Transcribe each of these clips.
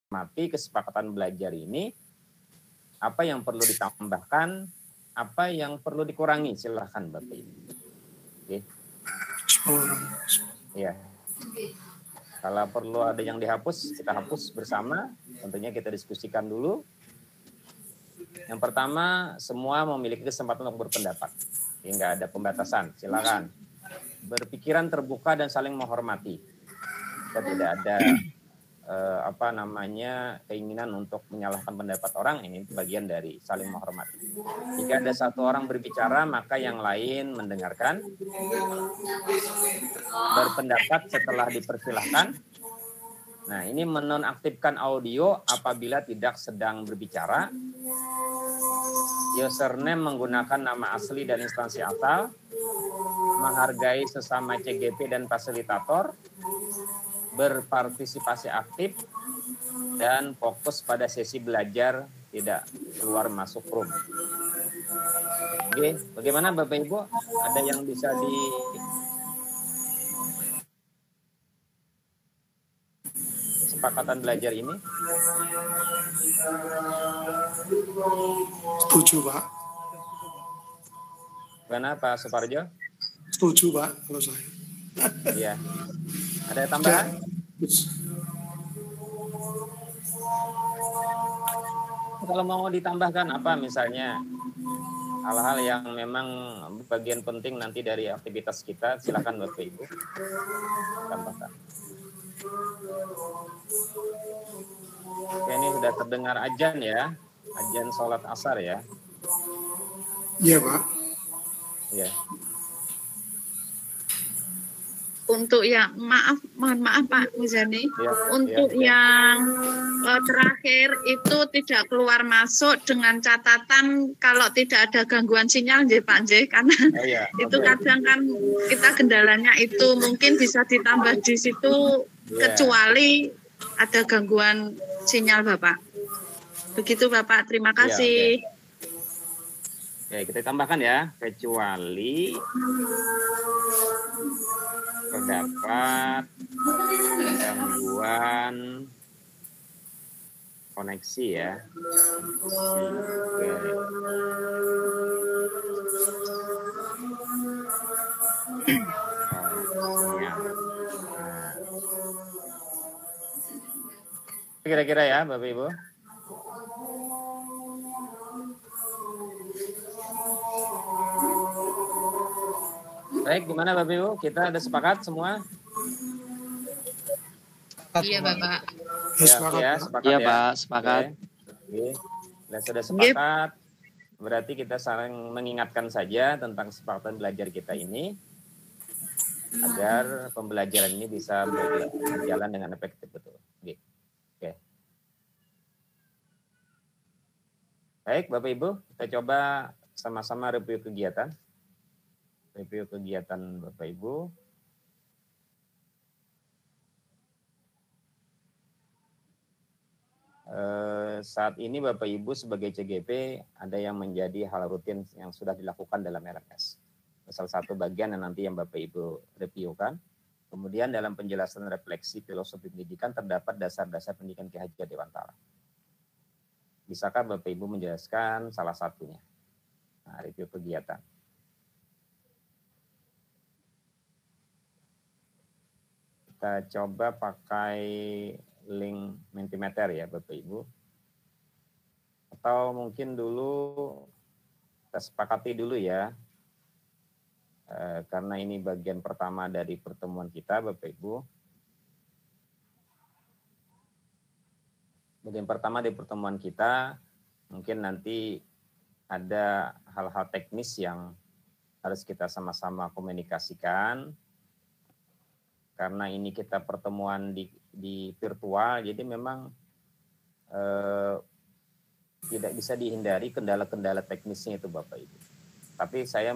mati kesepakatan belajar ini, apa yang perlu ditambahkan, apa yang perlu dikurangi, silahkan Bapak Ibu. Oke. Ya. Kalau perlu ada yang dihapus, kita hapus bersama. Tentunya kita diskusikan dulu. Yang pertama, semua memiliki kesempatan untuk berpendapat. Hingga ada pembatasan, silakan. Berpikiran terbuka dan saling menghormati. Kita tidak ada keinginan untuk menyalahkan pendapat orang, ini bagian dari saling menghormati. Jika ada satu orang berbicara, maka yang lain mendengarkan, berpendapat setelah dipersilahkan. Nah, ini menonaktifkan audio apabila tidak sedang berbicara. Username menggunakan nama asli dan instansi asal, menghargai sesama CGP dan fasilitator, berpartisipasi aktif, dan fokus pada sesi belajar, tidak keluar masuk room. Oke, bagaimana Bapak Ibu? Ada yang bisa kesepakatan belajar ini? Setuju, Pak. Bagaimana Pak Suparjo? Setuju, Pak, kalau saya. Iya. Ada tambahan? Kalau mau ditambahkan apa misalnya hal-hal yang memang bagian penting nanti dari aktivitas kita, silakan Bapak Ibu tambahkan. Oke, ini sudah terdengar azan ya, azan sholat asar ya. Iya Pak. Iya. Untuk yang mohon maaf Pak Muzani, ya, untuk yang terakhir itu tidak keluar masuk dengan catatan kalau tidak ada gangguan sinyal, Pak J, karena itu kadang kan kita kendalanya itu mungkin bisa ditambah di situ kecuali ada gangguan sinyal Bapak. Begitu Bapak, terima kasih. Oke, kita tambahkan ya, kecuali terdapat gangguan koneksi ya. Kira-kira ya Bapak Ibu. Baik, gimana Bapak Ibu? Kita ada sepakat semua? Iya Bapak. Sepakat ya Pak, sepakat. Oke. Dan sudah sepakat, berarti kita saling mengingatkan saja tentang kesepakatan belajar kita ini agar pembelajaran ini bisa berjalan dengan efektif betul. Oke. Baik Bapak Ibu, kita coba sama-sama review kegiatan. Review kegiatan Bapak Ibu. Saat ini Bapak Ibu sebagai CGP ada yang menjadi hal rutin yang sudah dilakukan dalam RMS. Salah satu bagian yang nanti yang Bapak Ibu reviewkan. Kemudian dalam penjelasan refleksi filosofi pendidikan terdapat dasar-dasar pendidikan Ki Hajar Dewantara. Bisakah Bapak Ibu menjelaskan salah satunya? Nah, review kegiatan. Kita coba pakai link Mentimeter ya Bapak Ibu. Atau mungkin dulu kita sepakati dulu ya. Karena ini bagian pertama dari pertemuan kita Bapak Ibu. Bagian pertama dari pertemuan kita, mungkin nanti ada hal-hal teknis yang harus kita sama-sama komunikasikan. Karena ini kita pertemuan di virtual, jadi memang tidak bisa dihindari kendala-kendala teknisnya itu Bapak Ibu. Tapi saya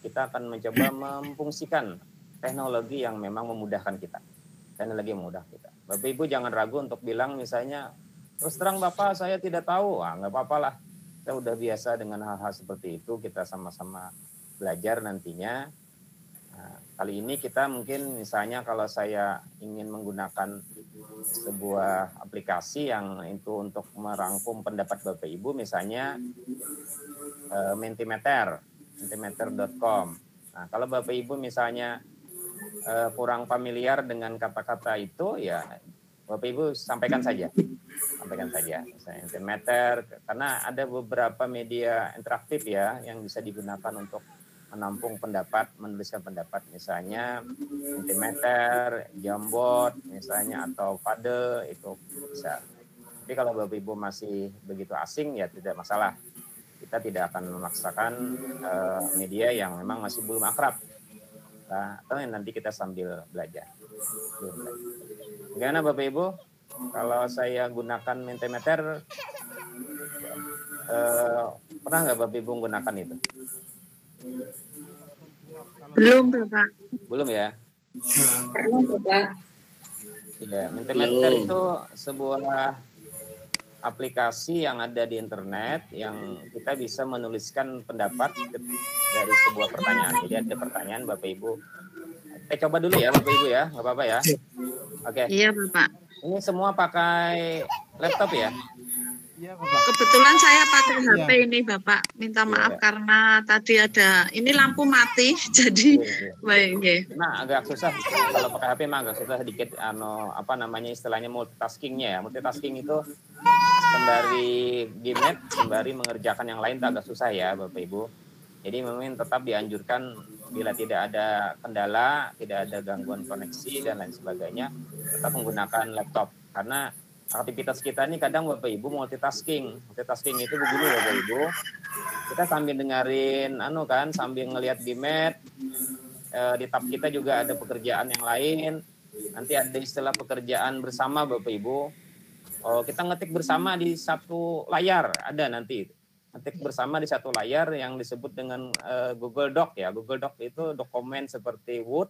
kita akan mencoba memfungsikan teknologi yang memang memudahkan kita. Teknologi yang memudahkan kita. Bapak Ibu jangan ragu untuk bilang misalnya, terus terang Bapak saya tidak tahu, nggak apa-apa lah. Kita udah biasa dengan hal-hal seperti itu, kita sama-sama belajar nantinya. Nah, Kali ini kita mungkin misalnya kalau saya ingin menggunakan sebuah aplikasi yang itu untuk merangkum pendapat Bapak Ibu, misalnya mentimeter.com. Nah, kalau Bapak Ibu misalnya kurang familiar dengan kata-kata itu, ya Bapak Ibu sampaikan saja, misalnya Mentimeter, karena ada beberapa media interaktif ya yang bisa digunakan untuk menampung pendapat, menuliskan pendapat, misalnya Mentimeter, Jamboard, misalnya, atau Fade, itu bisa. Tapi kalau Bapak Ibu masih begitu asing, ya tidak masalah. Kita tidak akan memaksakan media yang memang masih belum akrab. Nah, atau nanti kita sambil belajar. Gimana Bapak Ibu? Kalau saya gunakan Mentimeter, pernah nggak Bapak Ibu menggunakan itu? Belum, Bapak. Belum ya? Pernah, Bapak. Ya, Mentimeter itu sebuah aplikasi yang ada di internet yang kita bisa menuliskan pendapat dari sebuah pertanyaan. Jadi ada pertanyaan Bapak Ibu. Coba dulu ya Bapak Ibu ya, nggak apa-apa ya? Oke. Iya, Bapak. Ini semua pakai laptop ya? Iya, Bapak. Kebetulan saya pakai HP ini, Bapak. Minta maaf karena tadi ada ini lampu mati, jadi baik. Nah, agak susah kalau pakai HP mah agak susah sedikit istilahnya multitaskingnya ya. Multitasking itu sembari gimmick, sembari mengerjakan yang lain itu agak susah ya Bapak Ibu. Jadi memang tetap dianjurkan bila tidak ada kendala, tidak ada gangguan koneksi dan lain sebagainya, tetap menggunakan laptop. Karena aktivitas kita ini kadang Bapak Ibu multitasking. Multitasking itu begini Bapak Ibu. Kita sambil dengerin sambil ngelihat gimmick, di tab kita juga ada pekerjaan yang lain. Nanti ada istilah pekerjaan bersama Bapak Ibu. Kita ngetik bersama di satu layar, ada nanti ngetik bersama di satu layar yang disebut dengan Google Doc ya. Google Doc itu dokumen seperti Word,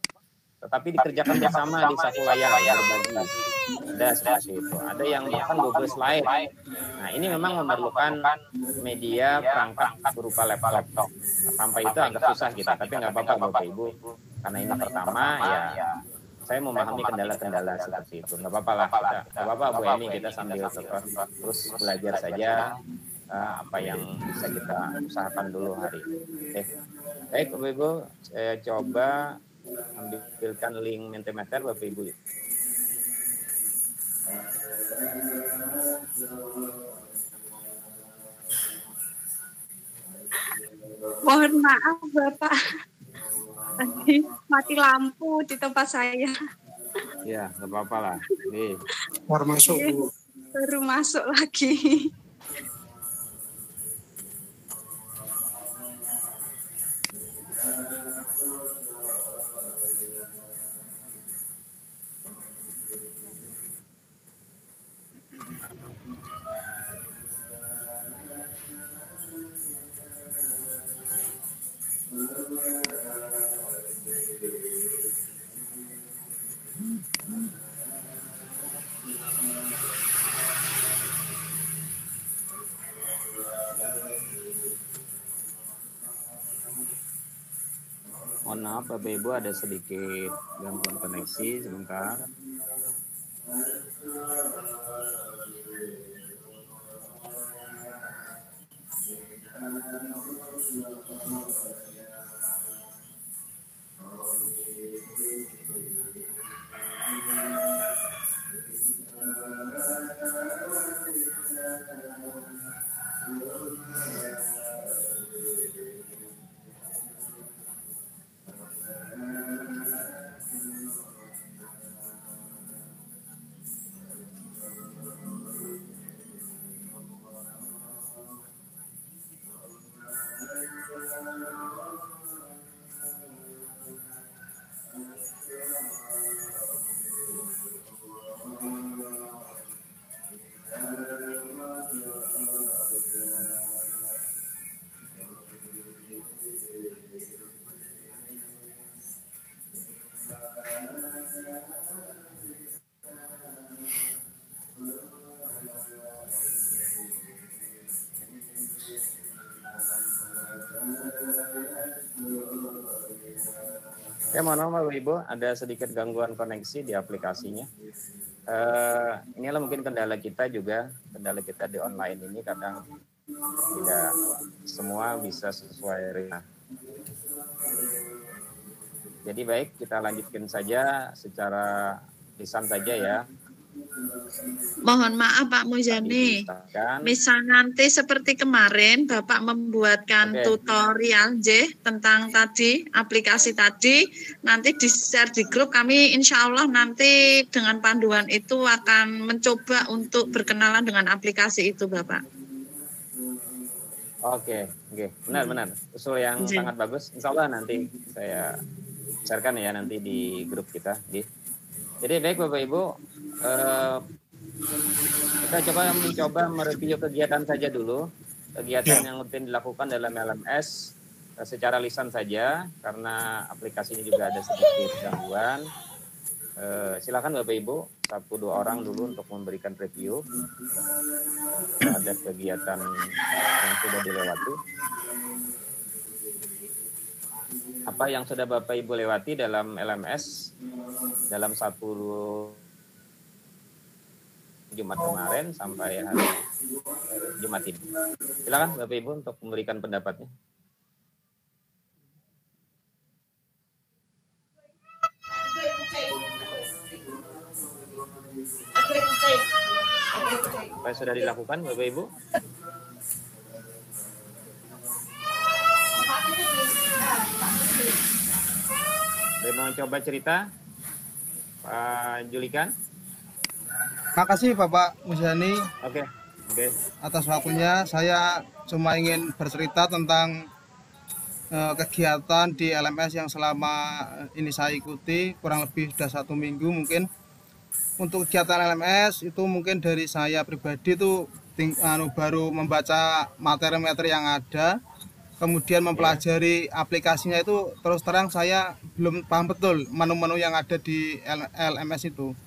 tetapi dikerjakan bersama di satu layar berbagi. Ada seperti itu. Ada yang bahkan Google Slide. Nah, ini memang memerlukan media perangkat berupa laptop. Sampai itu agak susah kita, tapi nggak apa-apa Bapak Ibu. Karena ini pertama ya. Saya memahami kendala-kendala seperti itu. Nggak apa-apa lah. Nggak apa-apa Bu Eni, kita sambil terus belajar saja apa yang bisa kita usahakan dulu hari ini. Baik Bapak Ibu, saya coba ambilkan link Mentimeter Bapak Ibu. Mohon maaf Bapak, tadi mati lampu di tempat saya. Ya, nggak apa-apa lah. Nih. Baru masuk Bu. Baru masuk lagi. Mohon maaf Bapak Ibu, ada sedikit gangguan koneksi sebentar. Ya, mohon maaf Bapak Ibu, ada sedikit gangguan koneksi di aplikasinya. Inilah mungkin kendala kita juga, kendala kita di online ini kadang tidak semua bisa sesuai. Jadi baik, kita lanjutkan saja secara lisan saja ya. Mohon maaf Pak Muzani, misal nanti seperti kemarin Bapak membuatkan tutorial tentang tadi aplikasi tadi, nanti di-share di grup, kami insya Allah nanti dengan panduan itu akan mencoba untuk berkenalan dengan aplikasi itu Bapak. Oke, benar-benar usul yang sangat bagus. Insya Allah nanti saya sharekan ya nanti di grup kita. Jadi baik Bapak Ibu, kita mencoba mereview kegiatan saja dulu, kegiatan yang rutin dilakukan dalam LMS secara lisan saja karena aplikasi ini juga ada sedikit gangguan. Silakan Bapak Ibu 1-2 orang dulu untuk memberikan review terhadap kegiatan yang sudah dilewati. Apa yang sudah Bapak Ibu lewati dalam LMS dalam 1 Jumat kemarin sampai hari Jumat ini. Silakan Bapak Ibu untuk memberikan pendapatnya. Apa yang sudah dilakukan Bapak Ibu? Saya mau coba cerita, Pak Julikan. Makasih Bapak Muzani. Oke. Atas waktunya. Saya cuma ingin bercerita tentang kegiatan di LMS yang selama ini saya ikuti, kurang lebih sudah 1 minggu mungkin. Untuk kegiatan LMS itu mungkin dari saya pribadi itu baru membaca materi-materi yang ada, kemudian mempelajari aplikasinya itu terus terang saya belum paham betul menu-menu yang ada di LMS itu.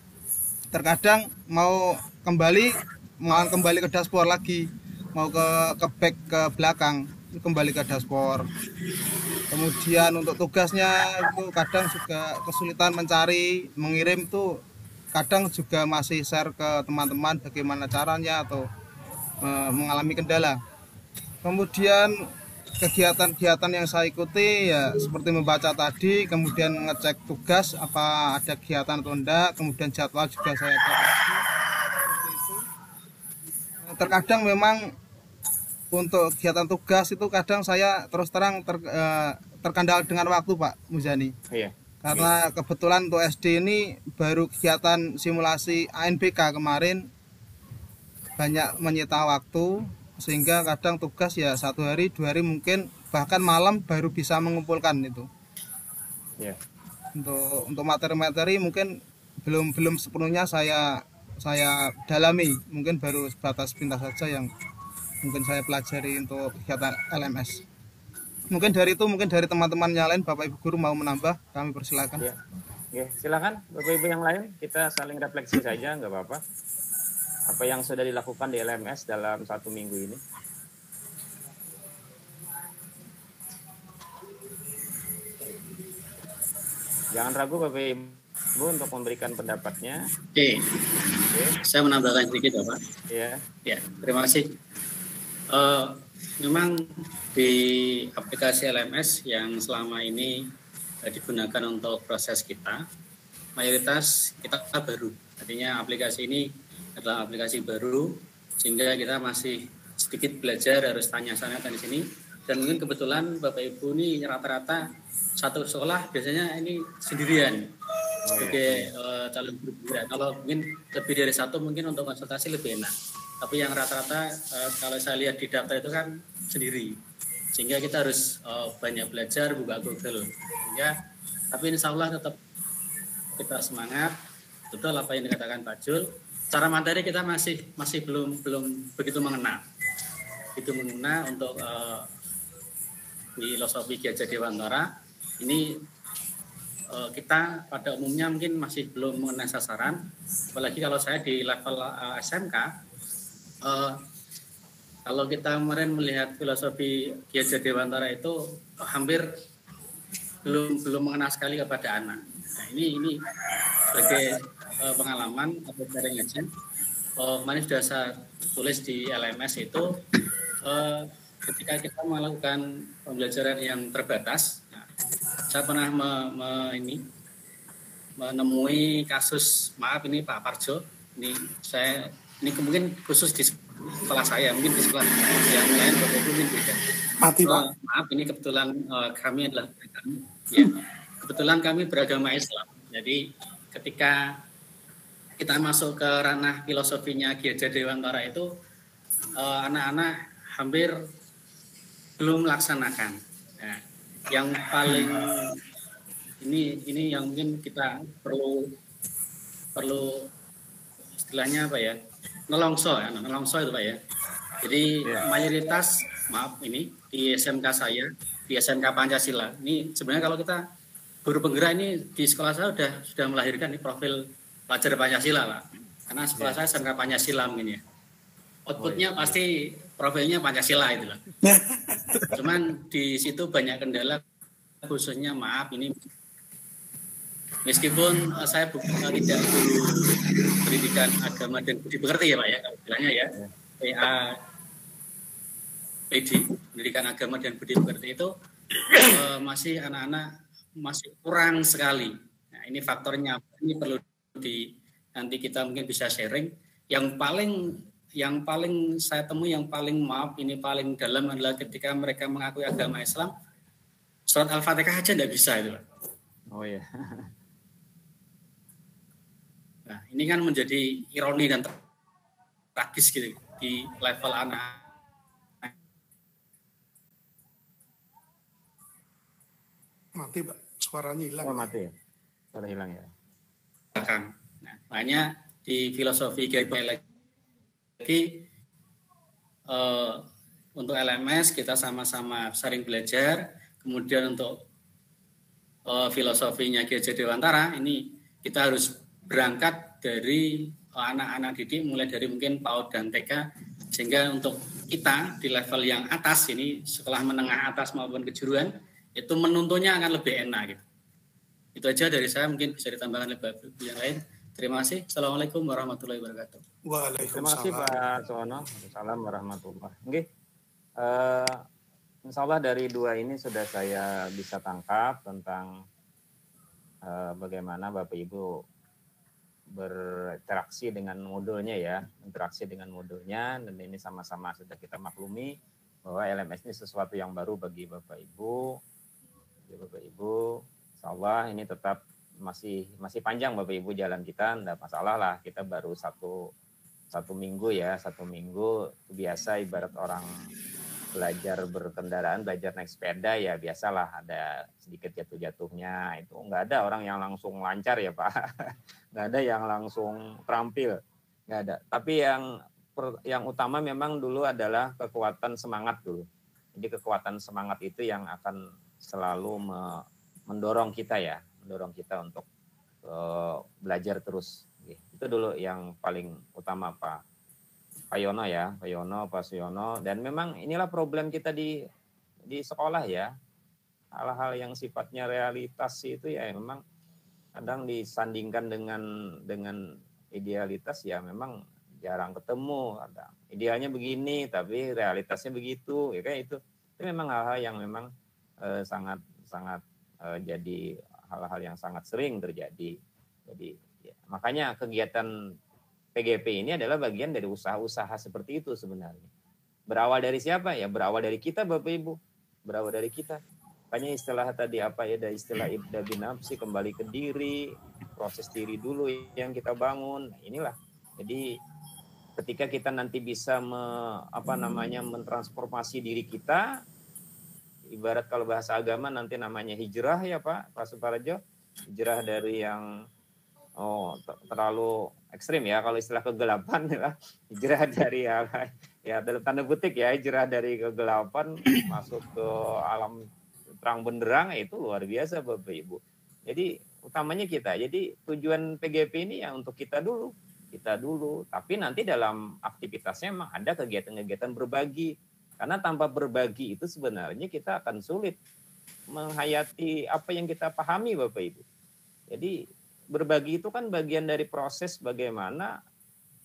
Terkadang mau kembali ke dashboard lagi, mau ke back ke belakang, kembali ke dashboard. Kemudian untuk tugasnya itu kadang juga kesulitan mencari, mengirim itu kadang juga masih share ke teman-teman bagaimana caranya atau mengalami kendala. Kemudian kegiatan-kegiatan yang saya ikuti ya seperti membaca tadi, kemudian ngecek tugas apa ada kegiatan atau enggak, kemudian jadwal juga saya cek. Terkadang memang untuk kegiatan tugas itu kadang saya terus terang terkendala dengan waktu Pak Muzani. Iya. Karena kebetulan untuk SD ini baru kegiatan simulasi ANBK kemarin banyak menyita waktu, sehingga kadang tugas ya 1 hari 2 hari mungkin bahkan malam baru bisa mengumpulkan itu. Yeah. Untuk materi-materi mungkin belum sepenuhnya saya dalami, mungkin baru sebatas pintas saja yang mungkin saya pelajari untuk kegiatan LMS. Mungkin dari teman-teman yang lain, Bapak Ibu guru mau menambah, kami persilakan. Ya, silakan Bapak Ibu yang lain, kita saling refleksi saja, nggak apa-apa. Apa yang sudah dilakukan di LMS dalam 1 minggu ini? Jangan ragu Bapak Ibu untuk memberikan pendapatnya. Oke. Saya menambahkan sedikit Bapak. Ya, terima kasih. Memang di aplikasi LMS yang selama ini digunakan untuk proses kita, mayoritas kita baru. Artinya aplikasi ini adalah aplikasi baru, sehingga kita masih sedikit belajar, harus tanya-tanya di sini. Dan mungkin kebetulan Bapak Ibu ini rata-rata satu sekolah biasanya ini sendirian sebagai calon guru. Kalau mungkin lebih dari satu mungkin untuk konsultasi lebih enak. Tapi yang rata-rata kalau saya lihat di daftar itu kan sendiri, sehingga kita harus banyak belajar, buka Google. Tapi insya Allah tetap kita semangat. Betul apa yang dikatakan Pak Jul. Cara materi kita masih belum begitu mengena. Itu mengena untuk filosofi Ki Hajar Dewantara. Ini kita pada umumnya mungkin masih belum mengenai sasaran. Apalagi kalau saya di level SMK. Kalau kita kemarin melihat filosofi Ki Hajar Dewantara itu hampir belum mengenal sekali kepada anak. Nah, ini sebagai pengalaman atau sharing aja. Kemarin sudah saya tulis di LMS itu ketika kita melakukan pembelajaran yang terbatas, saya pernah menemui kasus, maaf ini Pak Parjo, ini mungkin khusus di sekolah saya, mungkin di sekolah yang lain mungkin beda. Maaf ini kebetulan kami adalah ya, kebetulan kami beragama Islam. Jadi ketika kita masuk ke ranah filosofinya Ki Hajar Dewantara itu anak-anak hampir belum melaksanakan. Nah, yang paling ini yang mungkin kita perlu istilahnya apa ya, nelongso itu Pak ya. Jadi mayoritas maaf ini di SMK saya, di SMK Pancasila ini sebenarnya kalau kita guru penggerak ini di sekolah saya sudah melahirkan di profil pelajar Pancasila Pak, karena sekolah saya SMK Pancasila mungkin ya. Outputnya pasti profilnya Pancasila itu Pak. Cuman di situ banyak kendala, khususnya maaf ini meskipun saya tidak guru pendidikan agama dan budi pekerti ya Pak ya, istilahnya ya, PD, pendidikan agama dan budi pekerti itu masih anak-anak masih kurang sekali. Nah, ini faktornya, ini perlu nanti kita mungkin bisa sharing. Yang paling saya temui yang paling ini paling dalam adalah ketika mereka mengakui agama Islam, surat Al-Fatihah aja tidak bisa itu Pak. Oh iya. Nah, ini kan menjadi ironi dan tragis gitu di level anak. Mati Pak, suaranya hilang. Oh mati ya? Suara hilang ya? Nah, makanya di filosofi GPL lagi untuk LMS kita sama-sama sering belajar, kemudian untuk filosofinya Ki Hajar Dewantara ini kita harus berangkat dari anak-anak didik mulai dari mungkin PAUD dan TK, sehingga untuk kita di level yang atas ini sekolah menengah atas maupun kejuruan itu menuntunnya akan lebih enak gitu. Itu aja dari saya, mungkin bisa ditambahkan lebih yang lain. Terima kasih. Assalamualaikum warahmatullahi wabarakatuh. Terima kasih Pak Suwono. Assalamualaikum warahmatullahi wabarakatuh. Insya Allah dari dua ini sudah saya bisa tangkap tentang bagaimana Bapak Ibu berinteraksi dengan modulnya ya, dan ini sama-sama sudah kita maklumi bahwa LMS ini sesuatu yang baru bagi Bapak Ibu. Insya Allah ini tetap masih panjang Bapak Ibu jalan kita, tidak masalah lah, kita baru satu minggu ya, biasa ibarat orang belajar berkendaraan, belajar naik sepeda ya biasalah ada sedikit jatuh-jatuhnya, itu nggak ada orang yang langsung lancar ya Pak, nggak ada yang langsung terampil, nggak ada. Tapi yang utama memang dulu adalah kekuatan semangat dulu. Jadi kekuatan semangat itu yang akan selalu mendorong kita untuk belajar terus. Itu dulu yang paling utama Pak Yono ya, Pak Suyono. Dan memang inilah problem kita di sekolah ya. Hal-hal yang sifatnya realitas itu ya memang kadang disandingkan dengan idealitas ya memang jarang ketemu. Ada idealnya begini tapi realitasnya begitu. Ya kayak itu memang hal-hal yang memang sangat jadi hal-hal yang sangat sering terjadi. Jadi ya, makanya kegiatan PGP ini adalah bagian dari usaha-usaha seperti itu sebenarnya. Berawal dari siapa? Ya berawal dari kita Bapak Ibu. Berawal dari kita. Makanya istilah tadi apa ya, ada istilah ibda binafsi, kembali ke diri, proses diri dulu yang kita bangun. Nah, inilah. Jadi ketika kita nanti bisa mentransformasi diri kita, ibarat kalau bahasa agama nanti namanya hijrah ya Pak Suparjo, hijrah dari yang terlalu ekstrim ya, kalau istilah kegelapan ya, hijrah dari ya dalam tanda petik ya, hijrah dari kegelapan masuk ke alam terang benderang, itu luar biasa Bapak Ibu. Jadi utamanya kita, jadi tujuan PGP ini ya untuk kita dulu, tapi nanti dalam aktivitasnya memang ada kegiatan-kegiatan berbagi, karena tanpa berbagi itu sebenarnya kita akan sulit menghayati apa yang kita pahami, Bapak Ibu. Jadi berbagi itu kan bagian dari proses bagaimana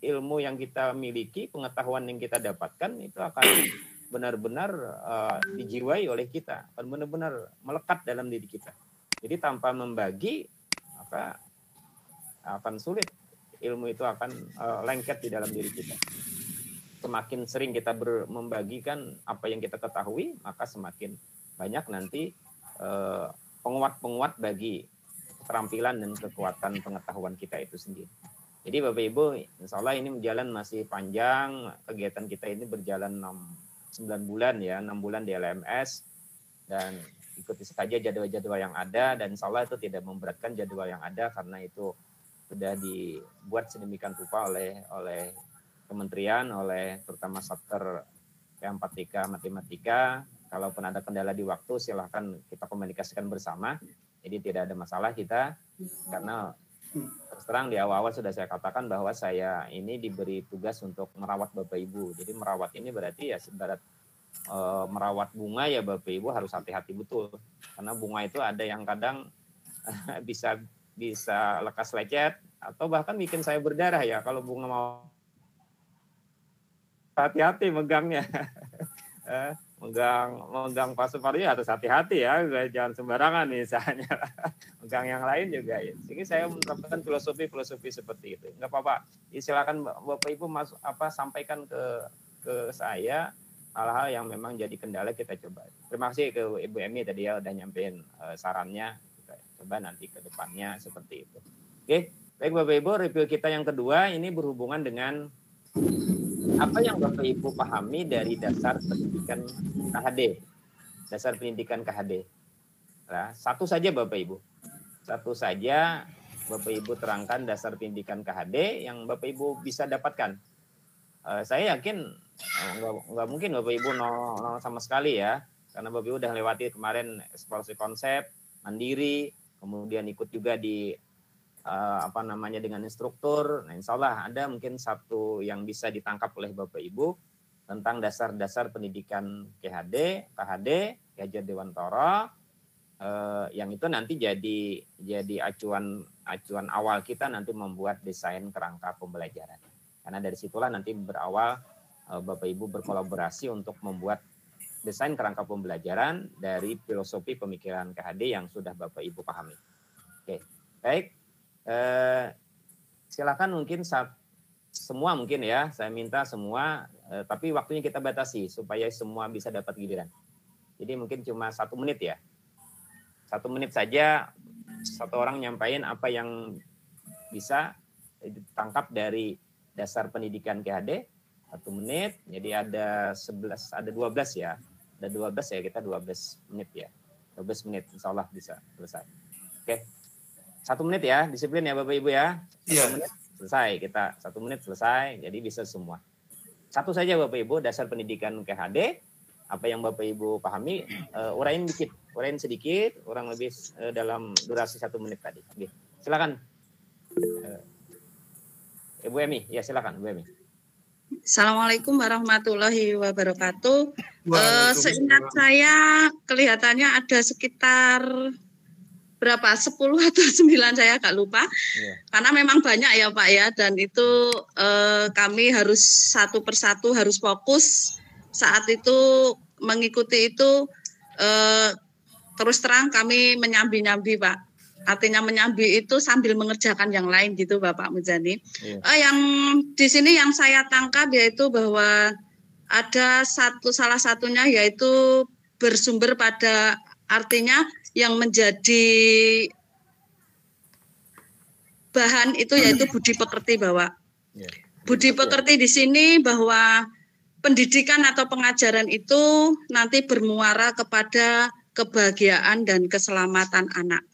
ilmu yang kita miliki, pengetahuan yang kita dapatkan itu akan benar-benar dijiwai oleh kita, akan benar-benar melekat dalam diri kita. Jadi tanpa membagi, maka akan sulit, ilmu itu akan lengket di dalam diri kita. Semakin sering kita membagikan apa yang kita ketahui, maka semakin banyak nanti penguat-penguat bagi keterampilan dan kekuatan pengetahuan kita itu sendiri. Jadi Bapak Ibu, insya Allah ini berjalan masih panjang, kegiatan kita ini berjalan 9 bulan ya, 6 bulan di LMS, dan ikuti saja jadwal-jadwal yang ada, dan insya Allah itu tidak memberatkan jadwal yang ada, karena itu sudah dibuat sedemikian rupa oleh kementerian, oleh terutama Satker P4TK Matematika. Kalaupun ada kendala di waktu, silahkan kita komunikasikan bersama. Jadi tidak ada masalah kita, karena terus terang di awal-awal sudah saya katakan bahwa saya ini diberi tugas untuk merawat Bapak Ibu. Jadi merawat ini berarti ya sebarat merawat bunga ya Bapak Ibu harus hati-hati betul. Karena bunga itu ada yang kadang bisa lekas lecet atau bahkan bikin saya berdarah ya kalau bunga mau. Hati-hati megangnya. megang pasu-pasu ya harus hati-hati ya, jangan sembarangan misalnya. Megang yang lain juga ya. Jadi saya menerapkan filosofi seperti itu. Enggak apa-apa. Silakan Bapak Ibu sampaikan ke saya hal-hal yang memang jadi kendala, kita coba. Terima kasih ke Ibu Emi tadi ya udah nyampein sarannya. Kita coba nanti ke depannya seperti itu. Oke, baik Bapak Ibu, review kita yang kedua ini berhubungan dengan apa yang Bapak Ibu pahami dari dasar pendidikan KHD? Dasar pendidikan KHD. Nah, satu saja Bapak Ibu. Satu saja Bapak Ibu terangkan dasar pendidikan KHD yang Bapak Ibu bisa dapatkan. Saya yakin nggak mungkin Bapak Ibu nol sama sekali ya. Karena Bapak Ibu udah lewati kemarin eksplorasi konsep, mandiri, kemudian ikut juga di dengan instruktur. Nah, insya Allah ada mungkin satu yang bisa ditangkap oleh Bapak Ibu tentang dasar-dasar pendidikan KHD, Ki Hajar Dewantara, yang itu nanti jadi acuan awal kita nanti membuat desain kerangka pembelajaran. Karena dari situlah nanti berawal Bapak Ibu berkolaborasi untuk membuat desain kerangka pembelajaran dari filosofi pemikiran KHD yang sudah Bapak Ibu pahami. Oke, baik. Silakan mungkin semua mungkin ya, saya minta semua, tapi waktunya kita batasi supaya semua bisa dapat giliran. Jadi mungkin cuma 1 menit ya, 1 menit saja satu orang nyampain apa yang bisa ditangkap dari dasar pendidikan KHD. 1 menit, jadi ada 12 ya, kita 12 menit ya, 12 menit insya Allah bisa selesai. Oke. 1 menit ya, disiplin ya Bapak Ibu ya. 1 menit selesai, kita 1 menit selesai, jadi bisa semua. Satu saja Bapak Ibu, dasar pendidikan KHD, apa yang Bapak Ibu pahami, uraiin sedikit, kurang lebih dalam durasi 1 menit tadi. Oke. Silakan. Ibu Emi, ya silakan Ibu Emi. Assalamualaikum warahmatullahi wabarakatuh. Seingat saya kelihatannya ada sekitar berapa 10 atau 9 saya agak lupa karena memang banyak ya Pak ya, dan itu kami harus satu persatu harus fokus saat itu mengikuti itu. Terus terang kami menyambi-nyambi Pak, artinya menyambi itu sambil mengerjakan yang lain gitu Bapak Muzani. Yang di sini yang saya tangkap yaitu bahwa ada salah satunya yaitu bersumber pada, artinya yang menjadi bahan itu yaitu budi pekerti bahwa budi pekerti di sini bahwa pendidikan atau pengajaran itu nanti bermuara kepada kebahagiaan dan keselamatan anak.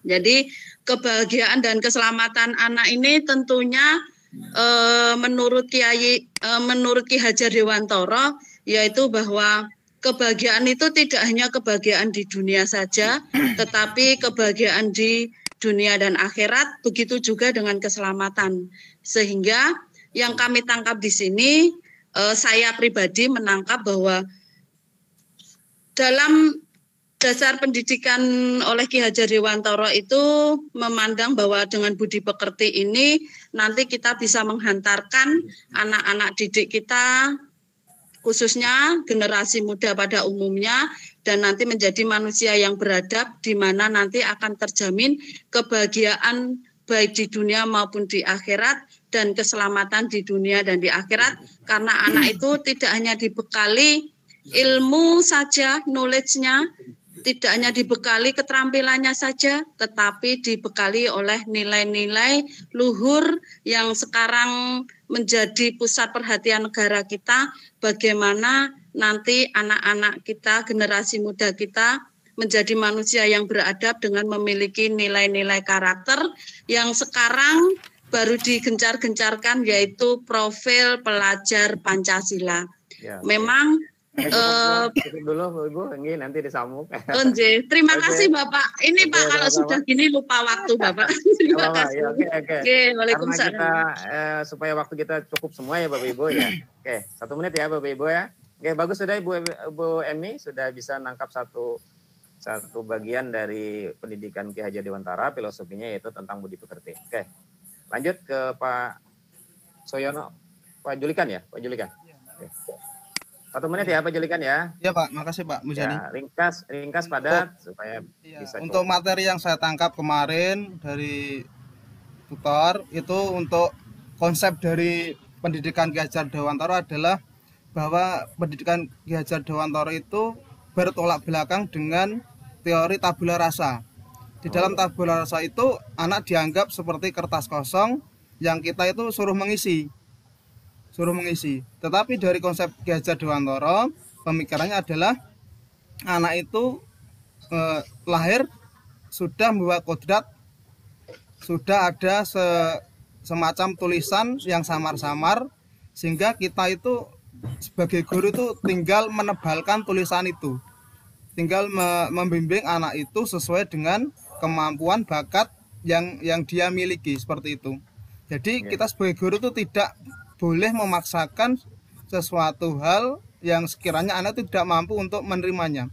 Jadi kebahagiaan dan keselamatan anak ini tentunya menurut Ki Hajar Dewantara yaitu bahwa kebahagiaan itu tidak hanya kebahagiaan di dunia saja, tetapi kebahagiaan di dunia dan akhirat, begitu juga dengan keselamatan. Sehingga yang kami tangkap di sini, saya pribadi menangkap bahwa dalam dasar pendidikan oleh Ki Hajar Dewantara itu memandang bahwa dengan budi pekerti ini nanti kita bisa menghantarkan anak-anak didik kita, khususnya generasi muda pada umumnya, dan nanti menjadi manusia yang beradab, di mana nanti akan terjamin kebahagiaan baik di dunia maupun di akhirat, dan keselamatan di dunia dan di akhirat, karena anak itu tidak hanya dibekali ilmu saja, knowledge-nya, tidak hanya dibekali keterampilannya saja, tetapi dibekali oleh nilai-nilai luhur yang sekarang menjadi pusat perhatian negara kita, bagaimana nanti anak-anak kita, generasi muda kita, menjadi manusia yang beradab dengan memiliki nilai-nilai karakter yang sekarang baru digencar-gencarkan, yaitu profil pelajar Pancasila. Ya, memang cukup dulu Bu Ibu, ini nanti disambung. Terima kasih Bapak. Ini Pak kalau sudah gini lupa waktu Bapak. Terima kasih. Oke. Waalaikumsalam. Karena kita supaya waktu kita cukup semua ya Bapak Ibu ya. Oke, 1 menit ya Bapak Ibu ya. Oke, bagus sudah Ibu Emi sudah bisa nangkap satu bagian dari pendidikan Ki Hajar Dewantara, filosofinya yaitu tentang budi pekerti. Oke. Lanjut ke Pak Soyono, Pak Julikan ya, Pak Julikan. Oke. 1 menit ya Pak Julikan ya. Ya Pak, makasih Pak Muzani. Ya, ringkas padat supaya bisa. Untuk materi yang saya tangkap kemarin dari tutor itu untuk konsep dari pendidikan Ki Hajar Dewantara adalah bahwa pendidikan Ki Hajar Dewantara itu bertolak belakang dengan teori tabula rasa. Di dalam tabula rasa itu anak dianggap seperti kertas kosong yang kita itu suruh mengisi. Tetapi dari konsep Ki Hajar Dewantara, pemikirannya adalah anak itu lahir sudah membawa kodrat, sudah ada semacam tulisan yang samar-samar, sehingga kita itu sebagai guru itu tinggal menebalkan tulisan itu, tinggal membimbing anak itu sesuai dengan kemampuan bakat yang dia miliki, seperti itu. Jadi kita sebagai guru itu tidak boleh memaksakan sesuatu hal yang sekiranya anak itu tidak mampu untuk menerimanya.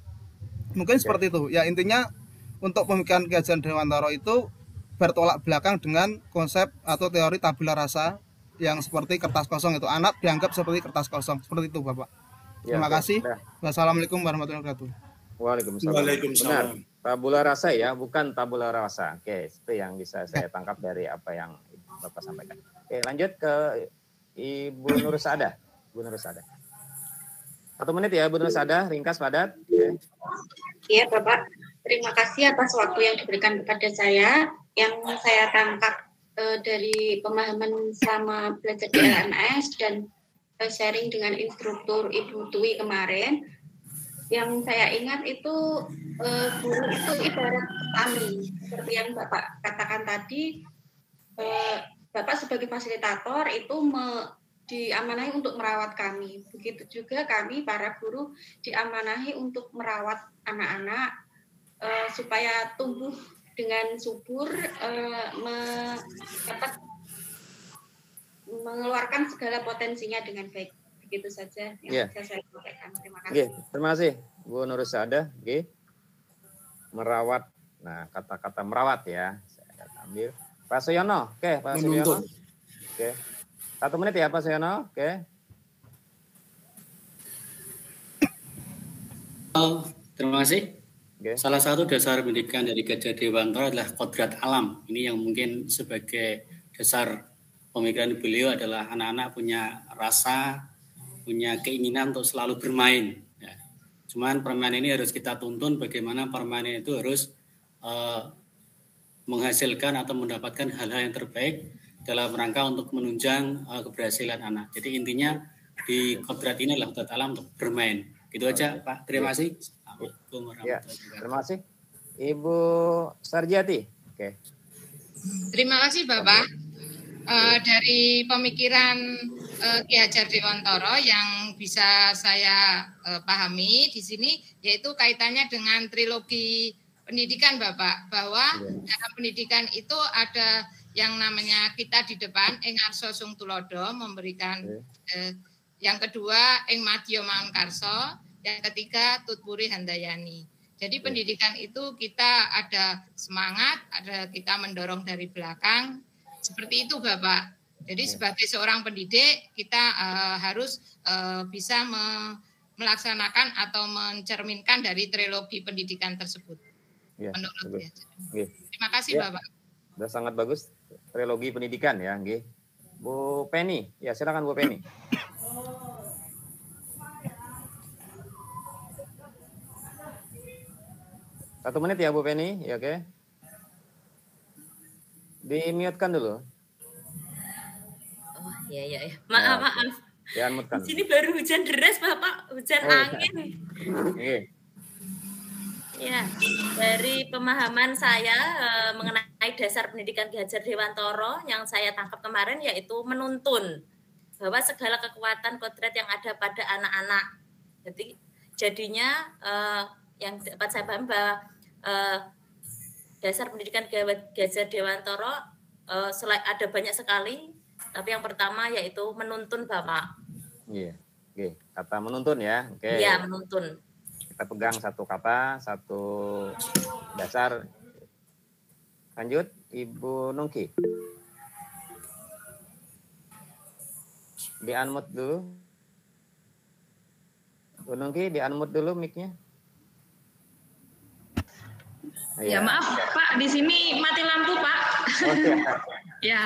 Mungkin seperti itu. Ya, intinya untuk pemikiran Ki Hajar Dewantara itu bertolak belakang dengan konsep atau teori tabula rasa yang seperti kertas kosong itu. Anak dianggap seperti kertas kosong. Seperti itu, Bapak. Terima kasih. Wassalamualaikum warahmatullahi wabarakatuh. Waalaikumsalam. Benar. Tabula rasa ya, bukan tabula rasa. Oke, itu yang bisa saya tangkap dari apa yang Bapak sampaikan. Oke, lanjut ke Ibu Nur Sada. Ibu Nur Sada. 1 menit ya, Ibu Nur Sada, ringkas padat. Iya, Bapak. Terima kasih atas waktu yang diberikan kepada saya. Yang saya tangkap dari pemahaman selama belajar di LMS dan sharing dengan instruktur Ibu Twi kemarin, yang saya ingat itu guru itu ibarat petani. Seperti yang Bapak katakan tadi, Bapak sebagai fasilitator itu diamanahi untuk merawat kami. Begitu juga kami para guru diamanahi untuk merawat anak-anak supaya tumbuh dengan subur, dapat mengeluarkan segala potensinya dengan baik. Begitu saja yang bisa saya sampaikan. Terima kasih. Terima kasih Bu Nur Sada. Merawat. Nah, kata-kata merawat ya. Saya ambil. Pak Suyono, Pak Suyono. 1 menit ya Pak Suyono, Terima kasih. Salah satu dasar pendidikan dari Ki Hajar Dewantara adalah kodrat alam. Ini yang mungkin sebagai dasar pemikiran beliau adalah anak-anak punya rasa, punya keinginan untuk selalu bermain. Ya. Cuman permainan ini harus kita tuntun bagaimana permainan itu harus menghasilkan atau mendapatkan hal-hal yang terbaik dalam rangka untuk menunjang keberhasilan anak. Jadi intinya di kodrat ini adalah kodrat alam untuk bermain. Gitu aja Pak. Terima kasih. Terima kasih. Ibu Sarjati. Terima kasih Bapak. Dari pemikiran Ki Hajar Dewantara yang bisa saya pahami di sini, yaitu kaitannya dengan trilogi pendidikan Bapak, bahwa dalam pendidikan itu ada yang namanya kita di depan ing arsa sung tulodo, memberikan yang kedua ing madya mangun karsa, yang ketiga tutpuri handayani. Jadi pendidikan itu kita ada semangat, ada kita mendorong dari belakang, seperti itu Bapak. Jadi sebagai seorang pendidik kita harus bisa melaksanakan atau mencerminkan dari trilogi pendidikan tersebut. Ya, menurut saya. Terima kasih Bapak. Sudah sangat bagus trilogi pendidikan ya, nggih. Bu Penny, ya silakan Bu Penny. Satu menit ya Bu Penny, ya oke. Di-mute-kan dulu. Oh iya. Maaf. Ya, mute-kan. Di sini baru hujan deras Bapak, hujan angin. Oke. Ya, dari pemahaman saya mengenai dasar pendidikan Ki Hajar Dewantoro yang saya tangkap kemarin yaitu menuntun bahwa segala kekuatan kodrat yang ada pada anak-anak. Jadi jadinya yang dapat saya paham bahwa dasar pendidikan Ki Hajar Dewantoro ada banyak sekali, tapi yang pertama yaitu menuntun Bapak. Iya, oke. Kata menuntun ya, oke. Iya, menuntun. Kita pegang satu kata, satu dasar. Lanjut, Ibu Nungki. Di-unmute dulu. Bu Nungki, di-unmute dulu mic-nya. Ya maaf Pak, di sini mati lampu Pak. Ya,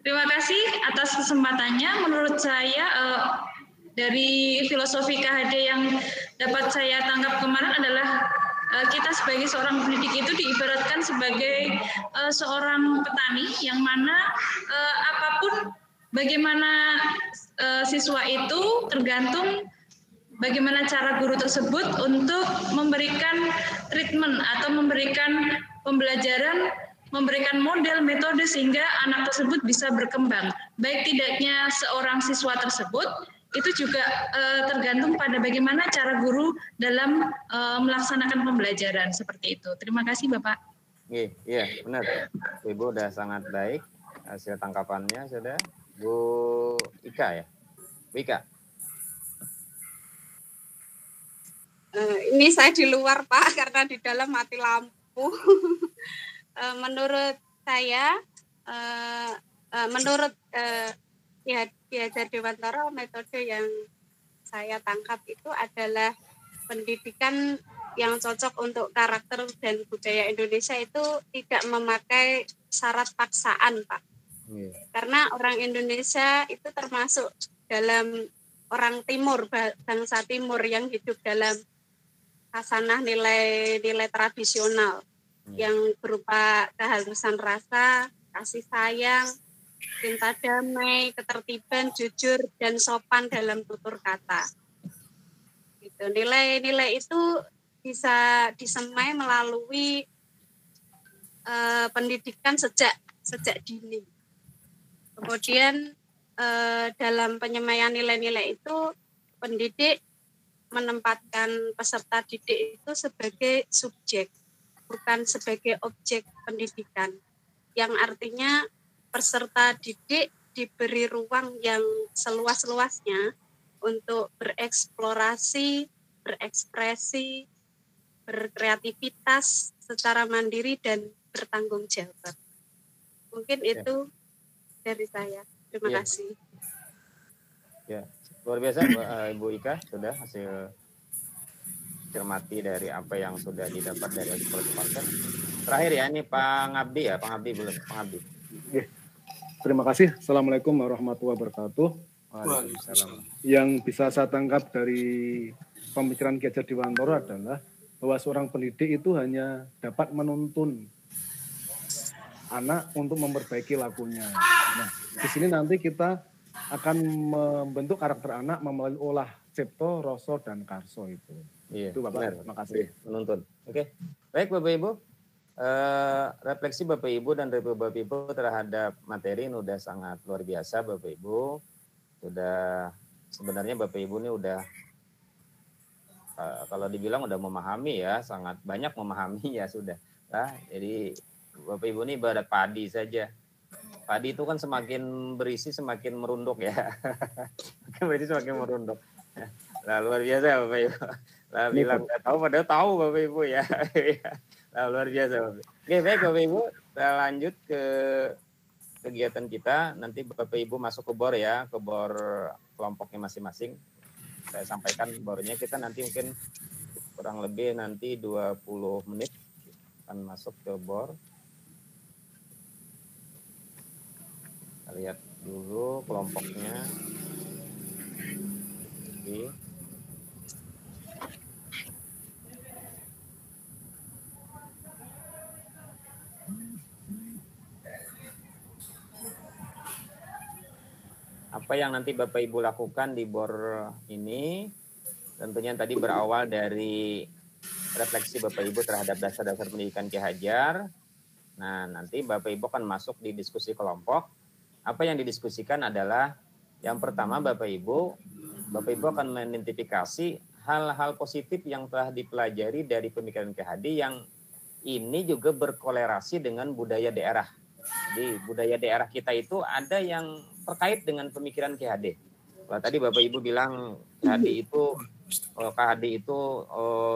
terima kasih atas kesempatannya. Menurut saya dari filosofi KHD yang dapat saya tangkap kemarin adalah kita sebagai seorang pendidik itu diibaratkan sebagai seorang petani yang mana apapun bagaimana siswa itu tergantung bagaimana cara guru tersebut untuk memberikan treatment atau memberikan pembelajaran, memberikan model metode sehingga anak tersebut bisa berkembang. Baik tidaknya seorang siswa tersebut itu juga tergantung pada bagaimana cara guru dalam melaksanakan pembelajaran seperti itu. Terima kasih Bapak. Iya, benar. Ibu udah sangat baik hasil tangkapannya sudah. Bu Ika ya, Bu Ika. Ini saya di luar Pak karena di dalam mati lampu. Menurut saya, menurut Ki Hajar Dewantoro, metode yang saya tangkap itu adalah pendidikan yang cocok untuk karakter dan budaya Indonesia itu tidak memakai syarat paksaan, Pak. Karena orang Indonesia itu termasuk dalam orang Timur, bangsa Timur yang hidup dalam khasanah nilai-nilai tradisional yang berupa kehalusan rasa, kasih sayang, cinta damai, ketertiban, jujur, dan sopan dalam tutur kata. Gitu. Nilai-nilai itu bisa disemai melalui pendidikan sejak dini. Kemudian dalam penyemaian nilai-nilai itu pendidik menempatkan peserta didik itu sebagai subjek, bukan sebagai objek pendidikan. Yang artinya peserta didik diberi ruang yang seluas-luasnya untuk bereksplorasi, berekspresi, berkreativitas secara mandiri dan bertanggung jawab. Mungkin itu dari saya. Terima kasih. Ya, luar biasa Ibu Ika sudah hasil cermati dari apa yang sudah didapat dari eksplorasi partai. Terakhir ya, ini Pak Ngabdi ya, Pak Ngabdi belum, Pak Ngabdi. Terima kasih. Assalamualaikum warahmatullahi wabarakatuh. Waalaikumsalam. Yang bisa saya tangkap dari pemikiran Ki Hajar Dewantoro adalah bahwa seorang pendidik itu hanya dapat menuntun anak untuk memperbaiki lakunya. Nah, di sini nanti kita akan membentuk karakter anak melalui olah cipto, rasa, dan karso itu. Iya, itu Bapak. Benar. Terima kasih. Menuntun. Oke. Baik Bapak Ibu. Refleksi Bapak Ibu dan review Bapak Ibu terhadap materi ini udah sangat luar biasa Bapak Ibu. Sudah sebenarnya Bapak Ibu ini udah kalau dibilang udah memahami ya, sangat banyak memahami ya sudah. Nah, jadi Bapak Ibu ini ibarat padi saja. Padi itu kan semakin berisi semakin merunduk ya. Berisi semakin merunduk. Nah, luar biasa Bapak Ibu. Nah, bilang nggak tahu padahal tahu Bapak Ibu ya. Nah, luar biasa Bapak. Oke, baik Bapak Ibu, kita lanjut ke kegiatan kita. Nanti Bapak Ibu masuk ke BOR ya, ke BOR kelompoknya masing-masing. Saya sampaikan BOR-nya, kita nanti mungkin kurang lebih nanti 20 menit akan masuk ke BOR. Kita lihat dulu kelompoknya. Oke. Apa yang nanti Bapak Ibu lakukan di BOR ini, tentunya tadi berawal dari refleksi Bapak Ibu terhadap dasar-dasar pendidikan Ki Hajar. Nah, nanti Bapak Ibu akan masuk di diskusi kelompok. Apa yang didiskusikan adalah yang pertama Bapak Ibu akan mengidentifikasi hal-hal positif yang telah dipelajari dari pemikiran Ki Hadi yang ini juga berkolerasi dengan budaya daerah. Jadi budaya daerah kita itu ada yang terkait dengan pemikiran Ki Hadi. Kalau tadi Bapak Ibu bilang Ki Hadi itu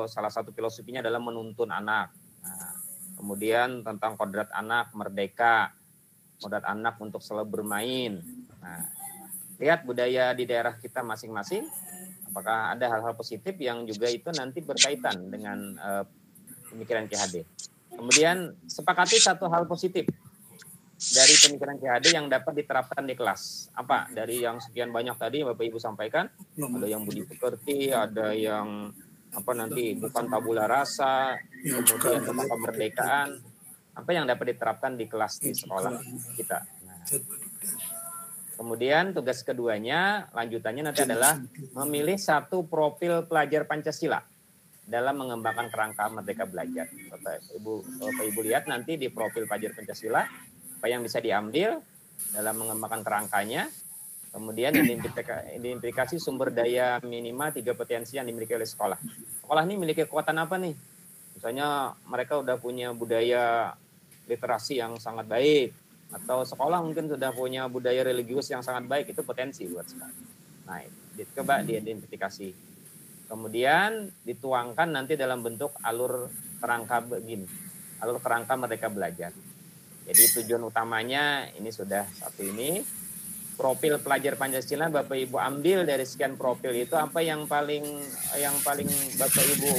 salah satu filosofinya adalah menuntun anak. Nah, kemudian tentang kodrat anak merdeka, kodrat anak untuk selalu bermain. Nah, lihat budaya di daerah kita masing-masing, apakah ada hal-hal positif yang juga itu nanti berkaitan dengan pemikiran Ki Hadi. Kemudian sepakati satu hal positif dari pemikiran Ki Hadi yang dapat diterapkan di kelas. Apa? Dari yang sekian banyak tadi Bapak Ibu sampaikan, ada yang budi pekerti, ada yang nanti bukan tabula rasa, kemudian tentang kemerdekaan. Apa yang dapat diterapkan di kelas di sekolah kita. Nah, kemudian tugas keduanya, lanjutannya nanti adalah memilih satu profil pelajar Pancasila dalam mengembangkan kerangka Merdeka Belajar. Bapak Ibu lihat nanti di profil pelajar Pancasila apa yang bisa diambil dalam mengembangkan kerangkanya, kemudian identifikasi sumber daya minimal 3 potensi yang dimiliki oleh sekolah. Sekolah ini memiliki kekuatan apa nih? Misalnya mereka udah punya budaya literasi yang sangat baik, atau sekolah mungkin sudah punya budaya religius yang sangat baik, itu potensi buat sekolah. Nah, coba diidentifikasi. Kemudian dituangkan nanti dalam bentuk alur kerangka begini, alur kerangka Merdeka Belajar. Jadi tujuan utamanya ini sudah satu ini. Profil pelajar Pancasila Bapak Ibu ambil dari sekian profil itu apa yang paling Bapak Ibu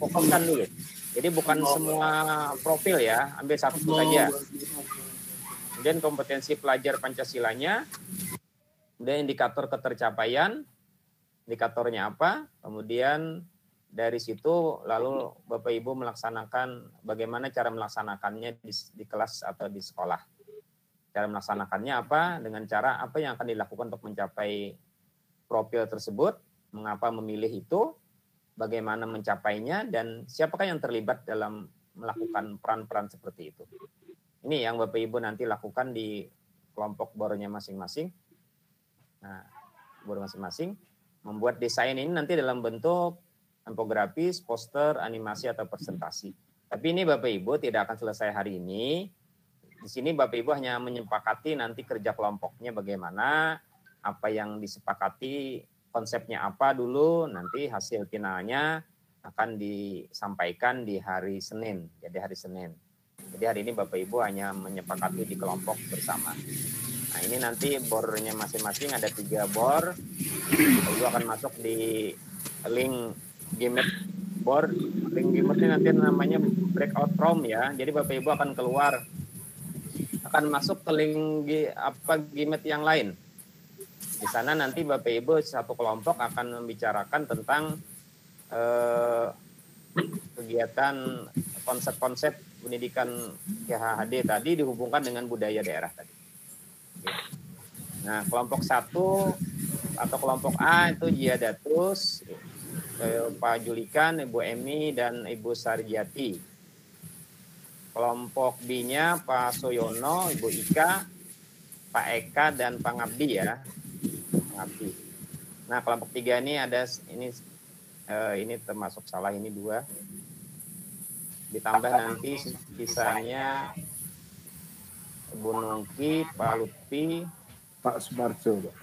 fokuskan dulu. Jadi bukan semua profil ya, ambil satu saja. Kemudian kompetensi pelajar Pancasilanya, kemudian indikator ketercapaian, indikatornya apa, kemudian dari situ lalu Bapak Ibu melaksanakan bagaimana cara melaksanakannya di kelas atau di sekolah. Cara melaksanakannya apa, dengan cara apa yang akan dilakukan untuk mencapai profil tersebut, mengapa memilih itu, bagaimana mencapainya, dan siapakah yang terlibat dalam melakukan peran-peran seperti itu. Ini yang Bapak Ibu nanti lakukan di kelompok BOR-nya masing-masing. Nah, BOR masing-masing membuat desain ini nanti dalam bentuk infografis, poster, animasi, atau presentasi. Tapi ini Bapak Ibu tidak akan selesai hari ini. Di sini Bapak Ibu hanya menyepakati nanti kerja kelompoknya bagaimana, apa yang disepakati, konsepnya apa dulu, nanti hasil finalnya akan disampaikan di hari Senin. Jadi hari Senin. Jadi hari ini Bapak Ibu hanya menyepakati di kelompok bersama. Nah ini nanti BOR-nya masing-masing ada 3 BOR. Bapak Ibu akan masuk di link Gimmet BOR. Link Gimmetnya nanti namanya breakout room ya. Jadi Bapak Ibu akan keluar, akan masuk ke link Gimmet yang lain. Di sana nanti Bapak Ibu satu kelompok akan membicarakan tentang kegiatan konsep-konsep pendidikan KHD tadi dihubungkan dengan budaya daerah tadi. Nah, kelompok 1 atau kelompok A itu Jiadatus, Pak Julikan, Ibu Emi, dan Ibu Sarjati. Kelompok B-nya Pak Soyono, Ibu Ika, Pak Eka, dan Pak Ngabdi ya. Ngabdi. Nah, kelompok 3 ini ada ini termasuk salah ini 2. Ditambah nanti sisanya Ibu Nungki, Pak Lutfi, Pak Sumarjo, Pak.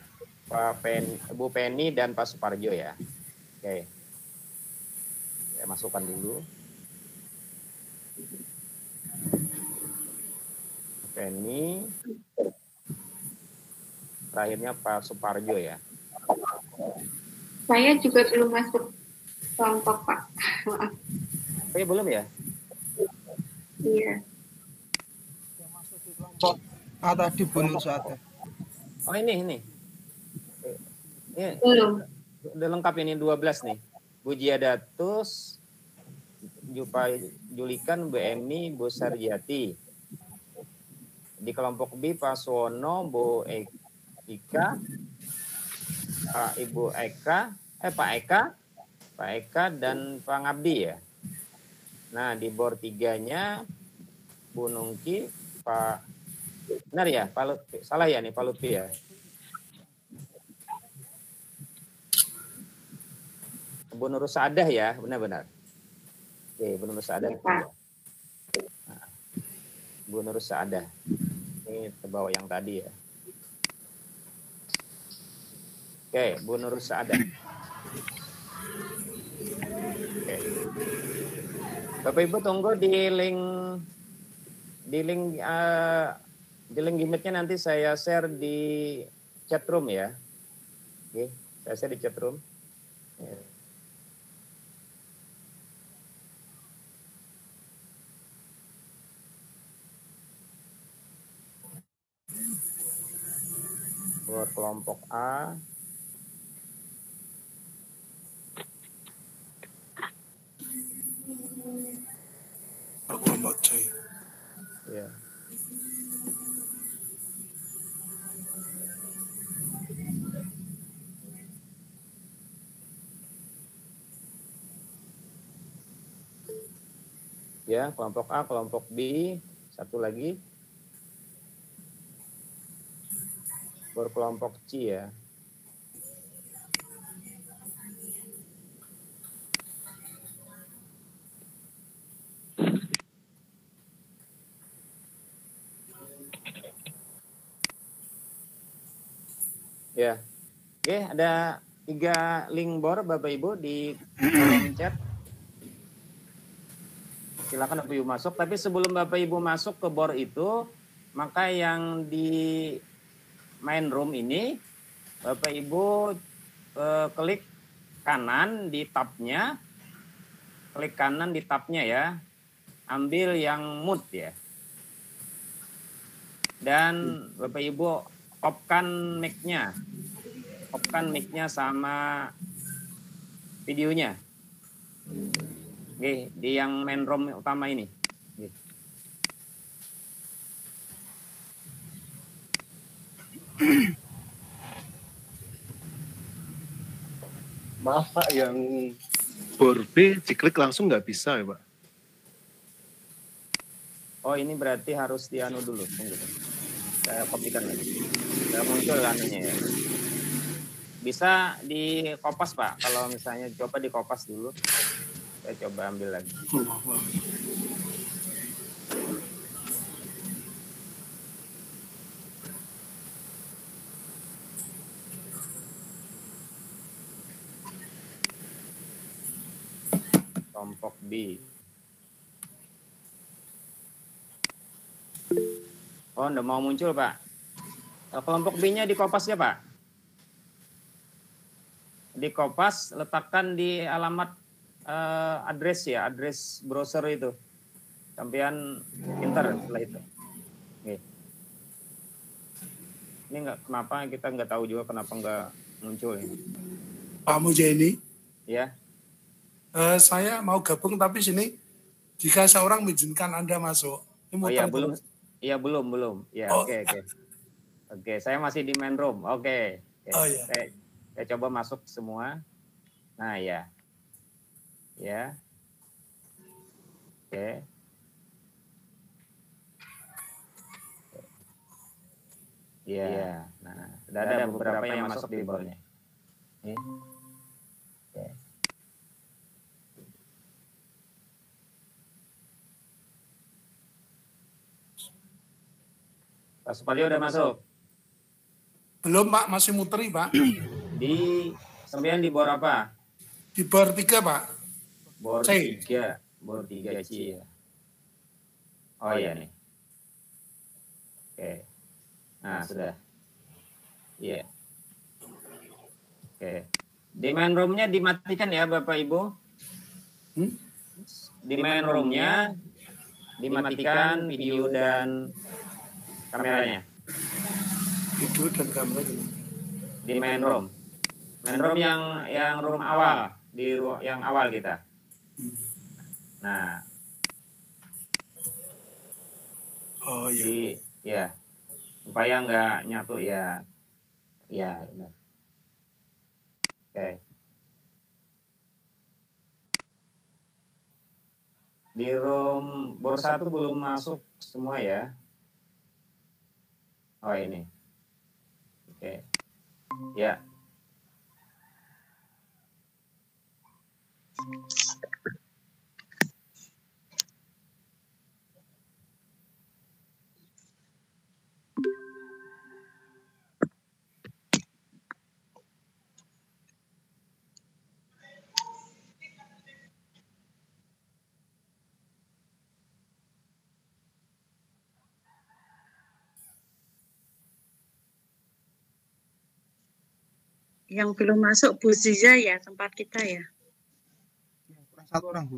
Bu Penny dan Pak Suparjo ya. Oke. Saya masukkan dulu. Penny. Terakhirnya Pak Suparjo ya. Saya juga belum masuk kelompok, Pak. Maaf. Oh, belum ya? Iya. Kelompok A tadi Bu Nur Saada. Oh ini. Ini Belum. udah lengkap ini 12 nih. Bu Jiadatus, Pak Julikan, Bu Emi, Bu Sarjati. Di kelompok B Pak Suwono, Bu Ika, Ibu Eka, Pak Eka dan Pak Ngabdi ya. Nah di bor 3-nya Bu Nungki, Pak, benar ya Pak Lutfi, salah ya nih Pak Lutfi ya. Bu Nur Saadah ya, benar-benar. Oke, Bu Nur Saadah. Nah, Bu Nur Saadah. Ini terbawa yang tadi ya. Oke, Bu Nur Saadah. Oke. Bapak Ibu tunggu di link Gimmitnya nanti saya share di chat room ya. Oke, saya share di chat room. Ya. Buat kelompok A. Kelompok C. Ya. Ya, kelompok A, kelompok B, satu lagi. Berkelompok C ya. Ya. Oke, ada 3 link bor Bapak Ibu di kolom chat. Silakan Bapak Ibu masuk, tapi sebelum Bapak Ibu masuk ke bor itu, maka yang di main room ini Bapak Ibu klik kanan di tabnya, ya, ambil yang mute ya, dan Bapak Ibu off-kan mic-nya sama videonya. Oke, di yang main room utama ini. Oke. Maaf Pak, yang bor B diklik langsung nggak bisa ya Pak? Oh ini berarti harus dianu dulu. Tunggu. Saya kopikan lagi. Saya muncul anunya ya. Bisa di kopas Pak. Kalau misalnya coba di kopas dulu. Saya coba ambil lagi. Kelompok B. Oh, enggak mau muncul, Pak. Kelompok B-nya di kopas ya, Pak? Di kopas, letakkan di alamat address browser itu. Sampean pintar setelah itu. Oke. Ini kenapa kita nggak tahu juga kenapa nggak muncul ini. Pak Mujeni. Ya. Saya mau gabung tapi sini jika seorang mengizinkan Anda masuk. Oh iya, belum. Iya, belum. Ya, oh. Oke. Oke, saya masih di main room. Oke. Oh iya. Saya coba masuk semua. Nah, ya. Ya. Oke. Iya. Nah, sudah ada beberapa yang masuk di bornya. Oke. Pak Suparjo udah masuk. Belum Pak, masih muteri Pak. Sampean di bor apa? Di bor 3 Pak. Bor 3 C ya. Oh iya nih. Oke. Nah sudah. Iya. Oke. Di main room-nya dimatikan ya Bapak Ibu. Di main room-nya dimatikan video dan kameranya. Video dan kamera di main room. Main room yang room awal, yang awal kita. Nah. Oh iya. Ya. Supaya nggak nyatu ya. Ya, benar. Oke. Di room bor 1 belum masuk semua ya. Oh ini. Oke. Ya. Yang belum masuk Bu Ziza ya, tempat kita ya. Kurang 1 orang Bu.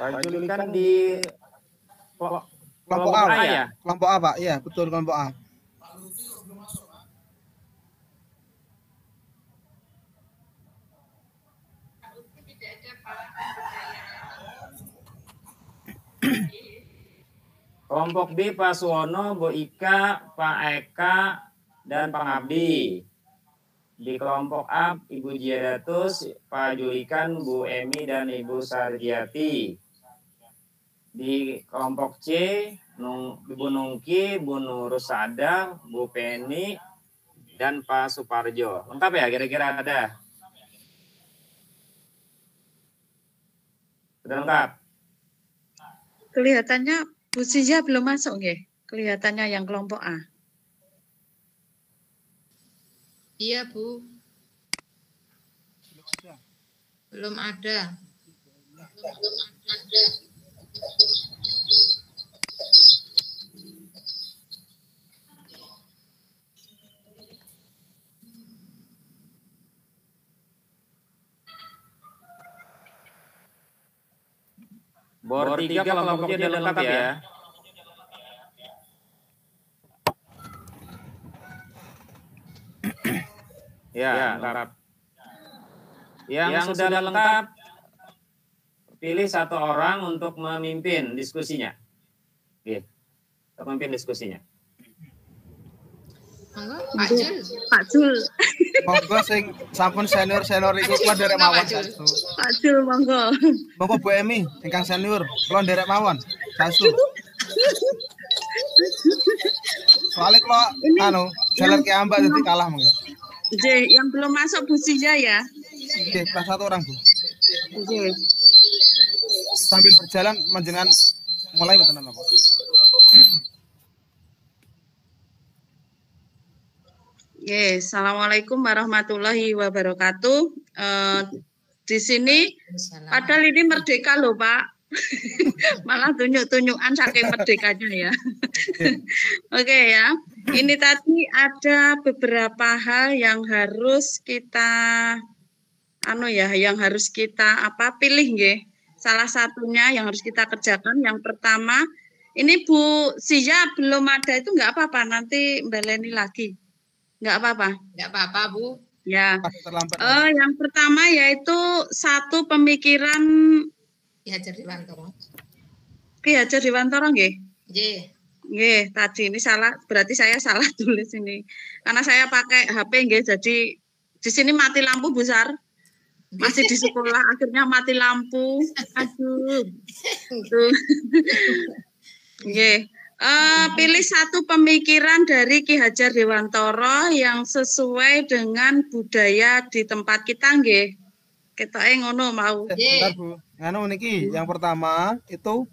Pak Juli kan di kelompok A ya? Kelompok A Pak, iya betul kelompok A. Kelompok B Pak Suwono, Bu Ika, Pak Eka, dan Pak Abdi. Di kelompok A Ibu Jiadatus, Pak Julikan, Bu Emi, dan Ibu Sarjiati. Di kelompok C Ibu Nungki, Bu Nurusada, Bu Penny, dan Pak Suparjo. Lengkap ya kira-kira ada? Sudah lengkap? Kelihatannya Bu Ziza belum masuk nggih? Kelihatannya yang kelompok A. Iya, Bu. Belum ada. Bor 3 kelompoknya udah lengkap ya. Ya, lengkap. Yang sudah lengkap, pilih 1 orang untuk memimpin diskusinya. Oke, untuk memimpin diskusinya. Monggo, Pak Jul. Pak Jul. Monggo sing sampun senior iku kula nderek mawon. Pak Jul monggo. Monggo Bu Emi ingkang senior kula nderek mawon. Sasu. Soalnya kula jalan ke ambak jadi kalah monggo. Nggih, yang belum masuk Bu Ziza ya. Nggih, kelas 1 orang, Bu. Nggih. Sambil berjalan menjenengan mulai mboten apa. Assalamualaikum warahmatullahi wabarakatuh. Di sini padahal ini merdeka loh Pak. Malah tunjuk-tunjukan saking merdekanya ya. Oke ya. Ini tadi ada beberapa hal yang harus kita pilih nggih. Salah satunya yang harus kita kerjakan yang pertama, ini Bu Ziza belum ada itu enggak apa-apa, nanti Mbak Leni lagi. Enggak apa-apa. Enggak apa-apa, Bu. Ya. Yang pertama yaitu 1 pemikiran Ki Hajar Dewantara. Ki Hajar Dewantara nggih? Nggih. Nggih, tadi ini salah, berarti saya salah tulis ini. Karena saya pakai HP nggih, jadi di sini mati lampu besar. Masih di sekolah akhirnya mati lampu. Aduh. Nggih. Pilih satu pemikiran dari Ki Hajar Dewantara yang sesuai dengan budaya di tempat kita nggih. Ketoke ngono mau. Bentar, Bu. Nganu niki, yang pertama itu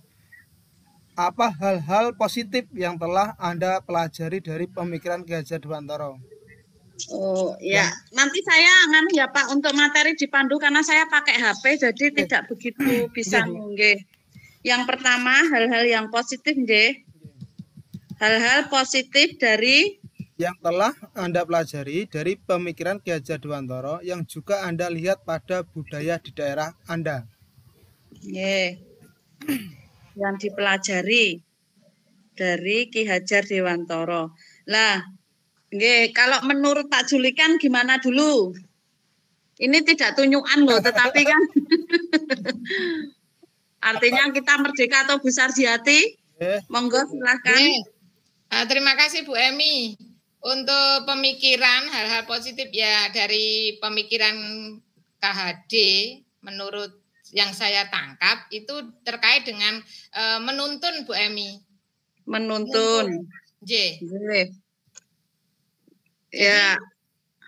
apa hal-hal positif yang telah Anda pelajari dari pemikiran Ki Hajar Dewantara? Oh ya, nanti saya nganu ya Pak untuk materi dipandu karena saya pakai HP jadi tidak begitu bisa nggih. Yang pertama hal-hal yang positif nggih. Hal-hal positif dari yang telah Anda pelajari dari pemikiran Ki Hajar Dewantara yang juga Anda lihat pada budaya di daerah Anda. Yang dipelajari dari Ki Hajar Dewantara. Lah, kalau menurut Pak Julikan gimana dulu? Ini tidak tunjukan loh, tetapi kan artinya kita merdeka atau Bu Sarjiati? Monggo silahkan. Terima kasih Bu Emi untuk pemikiran hal-hal positif ya dari pemikiran KHD menurut yang saya tangkap itu terkait dengan menuntun Bu Emi. Menuntun. Ya.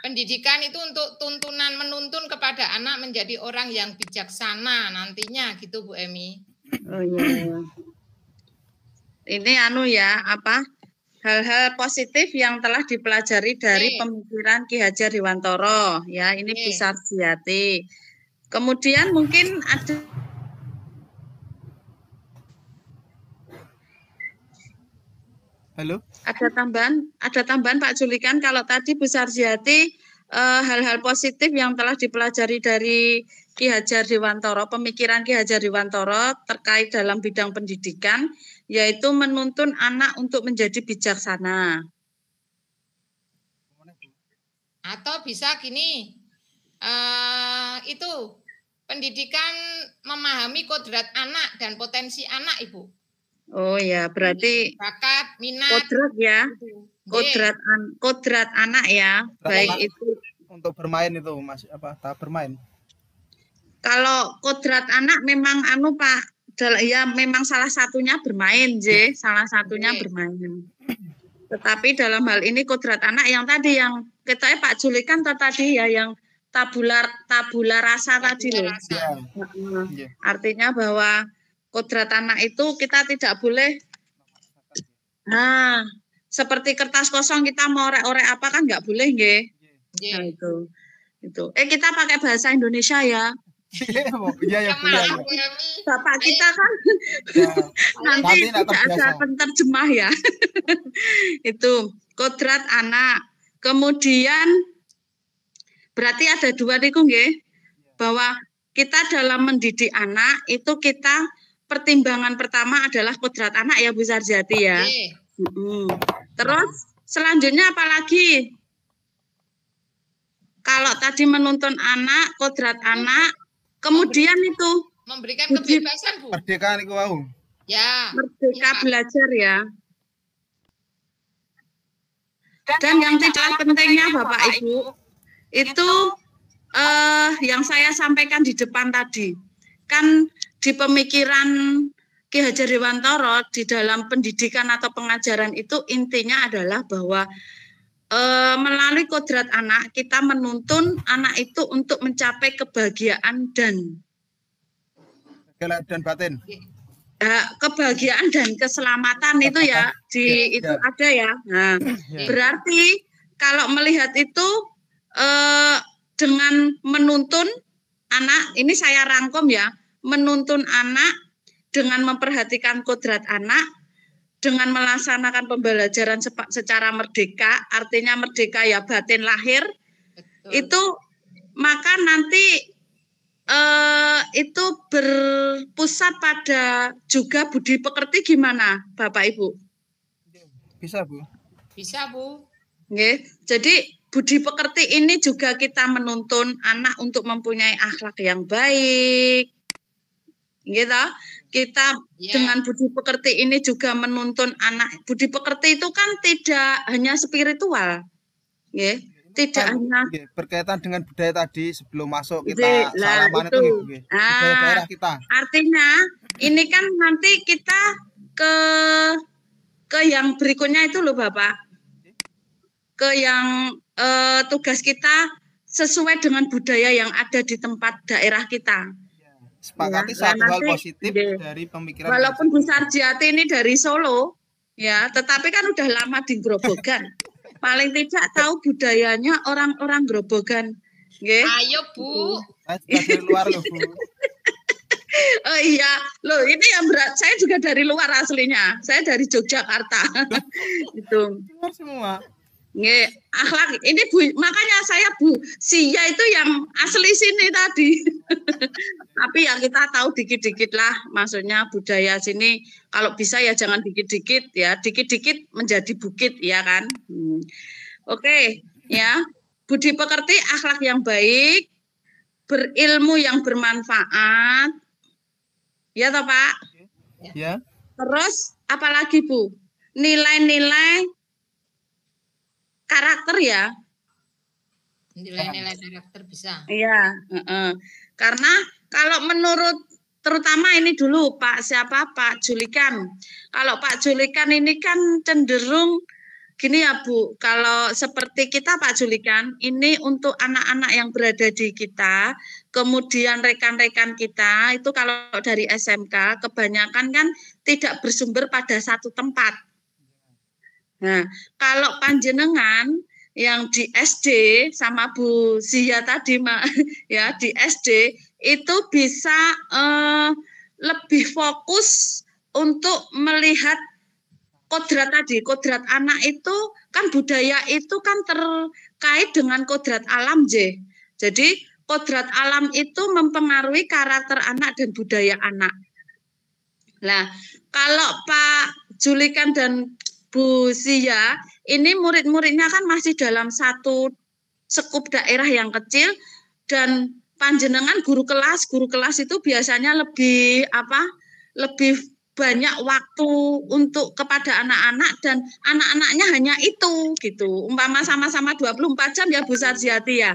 Pendidikan itu untuk tuntunan menuntun kepada anak menjadi orang yang bijaksana nantinya gitu Bu Emi. Oh iya. Ini hal-hal positif yang telah dipelajari dari pemikiran Ki Hajar Dewantara ya, ini Bu Sarjiati. Kemudian mungkin ada Ada tambahan Pak Julikan. Kalau tadi Bu Sarjiati hal-hal positif yang telah dipelajari dari Ki Hajar Dewantara, pemikiran Ki Hajar Dewantara terkait dalam bidang pendidikan, yaitu menuntun anak untuk menjadi bijaksana. Atau bisa gini, itu pendidikan memahami kodrat anak dan potensi anak, Ibu. Oh ya, berarti bakat, minat, kodrat ya, kodrat anak ya, baik itu untuk bermain itu tahap bermain. Kalau kodrat anak memang Pak. Ya memang salah satunya bermain, salah satunya bermain. Tetapi dalam hal ini kodrat anak yang tadi yang kita Pak Julikan tadi ya yang tabula rasa tadi loh. Artinya bahwa kodrat anak itu kita tidak boleh seperti kertas kosong kita mau orek-orek apa kan nggak boleh nggih. Nah, itu. Kita pakai bahasa Indonesia ya. Iya. Bapak kita kan nanti tidak ada penterjemah ya. Itu kodrat anak. Kemudian berarti ada dua niku nggih, bahwa kita dalam mendidik anak itu kita pertimbangan pertama adalah kodrat anak ya Bu Sarjiati ya. Terus selanjutnya apalagi? Kalau tadi menuntun anak, kodrat anak, kemudian itu memberikan kebebasan Bu. Merdeka niku wau. Ya. Merdeka belajar ya. Dan yang tidak pentingnya Bapak Ibu itu yang saya sampaikan di depan tadi. Kan di pemikiran Ki Hajar Dewantara di dalam pendidikan atau pengajaran itu intinya adalah bahwa melalui kodrat anak kita menuntun anak itu untuk mencapai kebahagiaan dan batin. Kebahagiaan dan keselamatan itu ya itu ada ya. Nah, berarti kalau melihat itu dengan menuntun anak, ini saya rangkum ya, menuntun anak dengan memperhatikan kodrat anak, dengan melaksanakan pembelajaran secara merdeka, artinya merdeka ya batin lahir. Betul. Itu maka nanti itu berpusat pada juga budi pekerti gimana Bapak Ibu? Bisa Bu. Bisa Bu. Nggih. Jadi budi pekerti ini juga kita menuntun anak untuk mempunyai akhlak yang baik. Gitu. Kita dengan budi pekerti ini juga menuntun anak. Budi pekerti itu kan tidak hanya spiritual. Nggih. Tidak hanya berkaitan dengan budaya tadi sebelum masuk kita salaman itu budaya daerah kita. Artinya ini kan nanti kita ke ke yang berikutnya itu loh Bapak. Ke yang tugas kita sesuai dengan budaya yang ada di tempat daerah kita. Sepakati ya, satu hal positif dari pemikiran. Walaupun Bu Sarjiati ini dari Solo, ya, tetapi kan udah lama di Grobogan. Paling tidak tahu budayanya orang-orang Grobogan. Okay? Ayo Bu. Dari luar loh Bu. Oh iya, loh ini yang berat. Saya juga dari luar aslinya. Saya dari Yogyakarta. Itu. Luar semua. Nggih, akhlak ini Bu, makanya saya Bu Sia itu yang asli sini tadi. Tapi yang kita tahu dikit-dikit lah, maksudnya budaya sini kalau bisa ya jangan dikit-dikit ya, dikit-dikit menjadi bukit ya kan. Oke, ya. Budi pekerti, akhlak yang baik, berilmu yang bermanfaat. Ya toh Pak? Ya. Terus apalagi Bu? Nilai-nilai karakter ya. Nilai-nilai karakter bisa. Iya, karena kalau menurut terutama ini dulu Pak Julikan. Kalau Pak Julikan ini kan cenderung gini ya Bu, kalau seperti kita Pak Julikan, ini untuk anak-anak yang berada di kita, kemudian rekan-rekan kita, itu kalau dari SMK, kebanyakan kan tidak bersumber pada satu tempat. Nah, kalau panjenengan yang di SD sama Bu Zia tadi ya di SD itu bisa lebih fokus untuk melihat kodrat tadi, kodrat anak itu kan budaya itu kan terkait dengan kodrat alam J. Jadi kodrat alam itu mempengaruhi karakter anak dan budaya anak. Nah, kalau Pak Julikan dan Bu Zia, ini murid-muridnya kan masih dalam satu skup daerah yang kecil dan panjenengan guru kelas itu biasanya lebih lebih banyak waktu untuk kepada anak-anak dan anak-anaknya hanya itu gitu. Umpama sama-sama 24 jam ya Bu Sarjiati ya.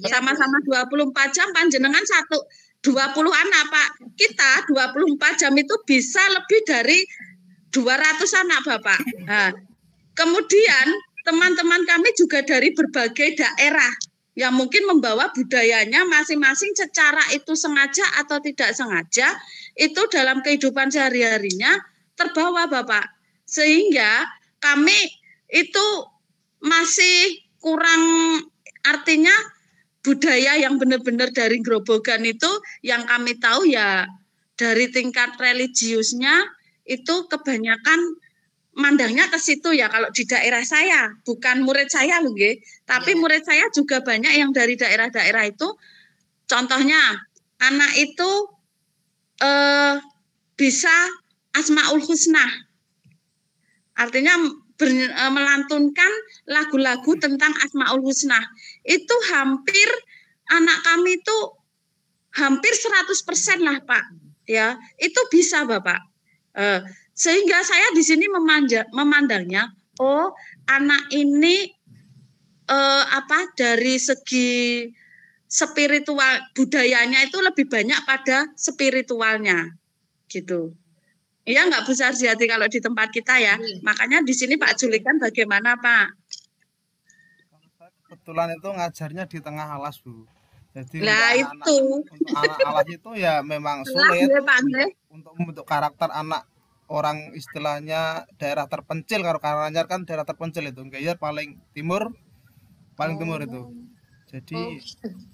Sama-sama 24 jam panjenengan 20 anak Pak. Kita 24 jam itu bisa lebih dari 200 anak Bapak. Nah, kemudian teman-teman kami juga dari berbagai daerah yang mungkin membawa budayanya masing-masing secara itu sengaja atau tidak sengaja itu dalam kehidupan sehari-harinya terbawa Bapak. Sehingga kami itu masih kurang, artinya budaya yang benar-benar dari Grobogan itu yang kami tahu ya dari tingkat religiusnya itu kebanyakan mandangnya ke situ ya kalau di daerah saya, bukan murid saya loh nggih, tapi murid saya juga banyak yang dari daerah-daerah itu. Contohnya anak itu bisa Asmaul Husna. Artinya melantunkan lagu-lagu tentang Asmaul Husna. Itu hampir anak kami itu hampir 100% lah Pak. Ya, itu bisa Bapak. Sehingga saya di sini memandangnya, oh anak ini dari segi spiritual budayanya itu lebih banyak pada spiritualnya, gitu. Iya nggak Bu Sarjiati kalau di tempat kita ya. Makanya di sini Pak Julikan bagaimana Pak? Kebetulan itu ngajarnya di tengah alas Bu. Jadi untuk anak alas itu ya memang sulit untuk membentuk karakter anak orang istilahnya daerah terpencil. Kalau Karanganyar kan daerah terpencil itu, Gayar paling timur itu. Jadi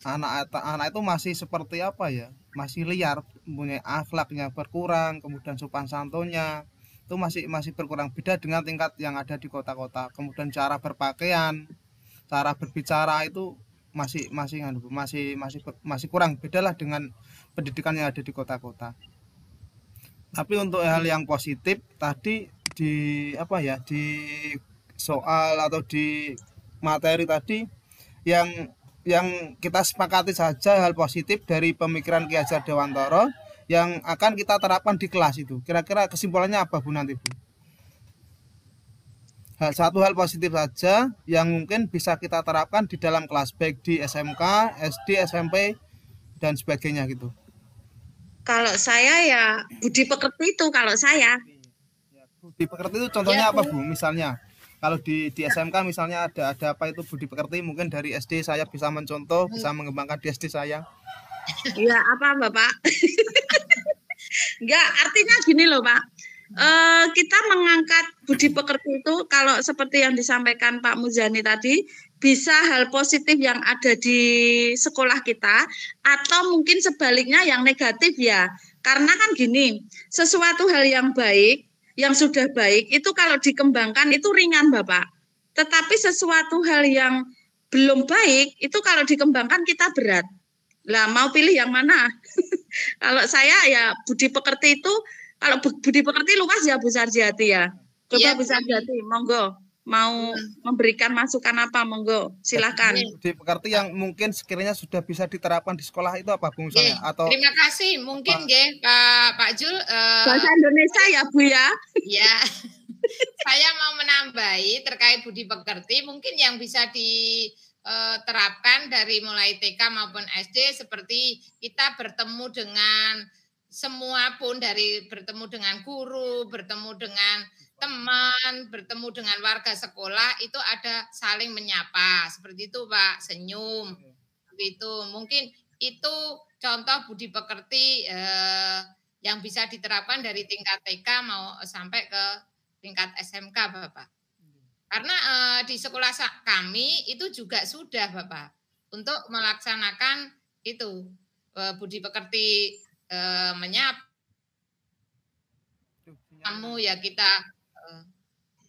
anak itu masih seperti apa ya? Masih liar, punya akhlaknya berkurang, kemudian sopan santunnya itu masih berkurang, beda dengan tingkat yang ada di kota-kota. Kemudian cara berpakaian, cara berbicara itu masih kurang, bedalah dengan pendidikan yang ada di kota-kota. Tapi untuk hal yang positif tadi di soal atau di materi tadi yang kita sepakati saja hal positif dari pemikiran Ki Hajar Dewantara yang akan kita terapkan di kelas itu. Kira-kira kesimpulannya apa Bu nanti Bu? Satu hal positif saja yang mungkin bisa kita terapkan di dalam kelas, baik di SMK, SD, SMP dan sebagainya gitu. Kalau saya ya budi pekerti itu kalau saya. Budi pekerti itu contohnya apa, Bu? Misalnya kalau di SMK misalnya ada apa itu budi pekerti, mungkin dari SD saya bisa mencontoh, bisa mengembangkan di SD saya. Iya, apa Bapak? Enggak, artinya gini loh Pak. Kita mengangkat budi pekerti itu kalau seperti yang disampaikan Pak Muzani tadi, bisa hal positif yang ada di sekolah kita, atau mungkin sebaliknya yang negatif ya. Karena kan gini, sesuatu hal yang baik, yang sudah baik, itu kalau dikembangkan itu ringan Bapak. Tetapi sesuatu hal yang belum baik, itu kalau dikembangkan kita berat. Lah mau pilih yang mana? Kalau saya ya budi pekerti itu, kalau budi pekerti luas ya Bu Sarjati ya. Coba Bu Sarjati, monggo. Mau memberikan masukan apa, monggo, silakan. Budi pekerti yang mungkin sekiranya sudah bisa diterapkan di sekolah itu apa, Bu, misalnya? Atau terima kasih, mungkin Pak Jul. Bahasa Indonesia ya Bu ya. Ya, saya mau menambahi terkait budi pekerti, mungkin yang bisa diterapkan dari mulai TK maupun SD, seperti kita bertemu dengan semua pun, dari bertemu dengan guru, bertemu dengan teman, bertemu dengan warga sekolah, itu ada saling menyapa seperti itu Pak, senyum itu. Mungkin itu contoh budi pekerti yang bisa diterapkan dari tingkat TK mau sampai ke tingkat SMK Bapak. Karena di sekolah kami itu juga sudah Bapak untuk melaksanakan itu budi pekerti menyapa kamu ya kita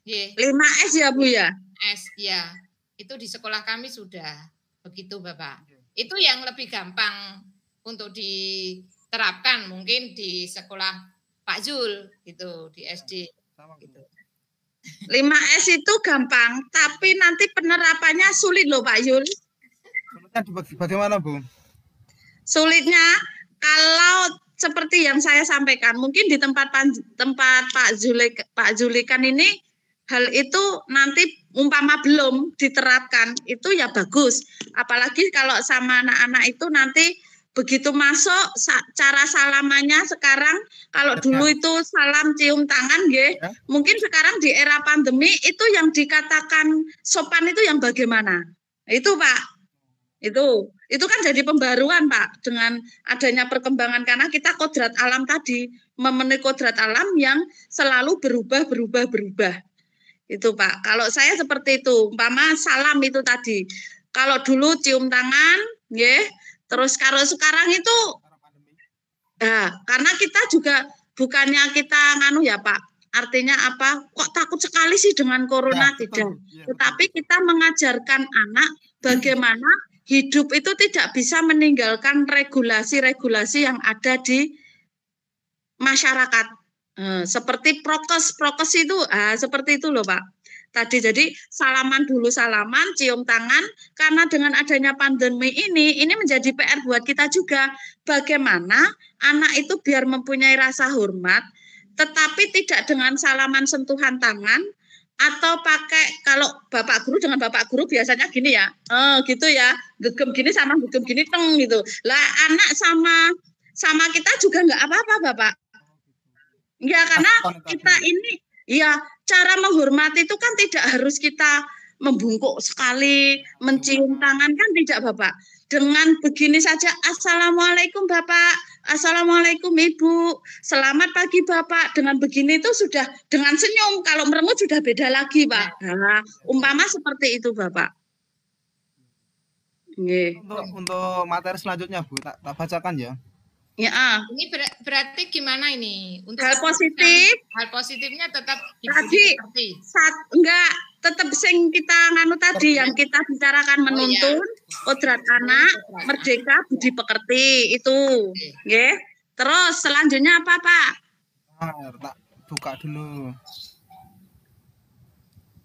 5S ya Bu ya? S ya, itu di sekolah kami sudah begitu Bapak. Itu yang lebih gampang untuk diterapkan mungkin di sekolah Pak Jul gitu, di SD gitu. 5S itu gampang, tapi nanti penerapannya sulit loh Pak Jul. Sulitnya bagaimana Bu? Sulitnya kalau seperti yang saya sampaikan, mungkin di tempat Pak Julikan ini, hal itu nanti umpama belum diterapkan, itu ya bagus. Apalagi kalau sama anak-anak itu nanti begitu masuk, cara salamannya sekarang, kalau dulu itu salam cium tangan, mungkin sekarang di era pandemi itu yang dikatakan sopan itu yang bagaimana? Itu Pak, itu kan jadi pembaruan Pak, dengan adanya perkembangan, karena kita kodrat alam tadi, memenuhi kodrat alam yang selalu berubah. Itu Pak, kalau saya seperti itu, umpama salam itu tadi, kalau dulu cium tangan, terus kalau sekarang itu, karena kita juga bukannya kita nganu ya Pak, artinya apa, kok takut sekali sih dengan corona, tidak, tetapi kita mengajarkan anak bagaimana hidup itu tidak bisa meninggalkan regulasi-regulasi yang ada di masyarakat. Seperti prokes itu, seperti itu loh Pak. Tadi jadi salaman dulu, cium tangan, karena dengan adanya pandemi ini menjadi PR buat kita juga. Bagaimana anak itu biar mempunyai rasa hormat, tetapi tidak dengan salaman sentuhan tangan, atau pakai, kalau bapak guru dengan bapak guru biasanya gini ya, gitu ya, gegem gini sama gegem gini, teng gitu. Lah anak sama kita juga nggak apa-apa Bapak. Ya karena kita ini, ya cara menghormati itu kan tidak harus kita membungkuk sekali, mencium tangan kan tidak Bapak. Dengan begini saja, Assalamualaikum Bapak, Assalamualaikum Ibu, selamat pagi Bapak. Dengan begini itu sudah, dengan senyum, kalau merengut sudah beda lagi Pak. Nah, umpama seperti itu Bapak. Untuk materi selanjutnya Bu, tak bacakan ya. Ya. Ini berarti gimana ini? Untuk hal positif. Hal positifnya tetap tadi enggak, tetap sing kita nganu tadi yang kita bicarakan, menuntun, kodrat anak, merdeka, budi pekerti itu. Nggih. Terus selanjutnya apa, Pak? Tak buka dulu.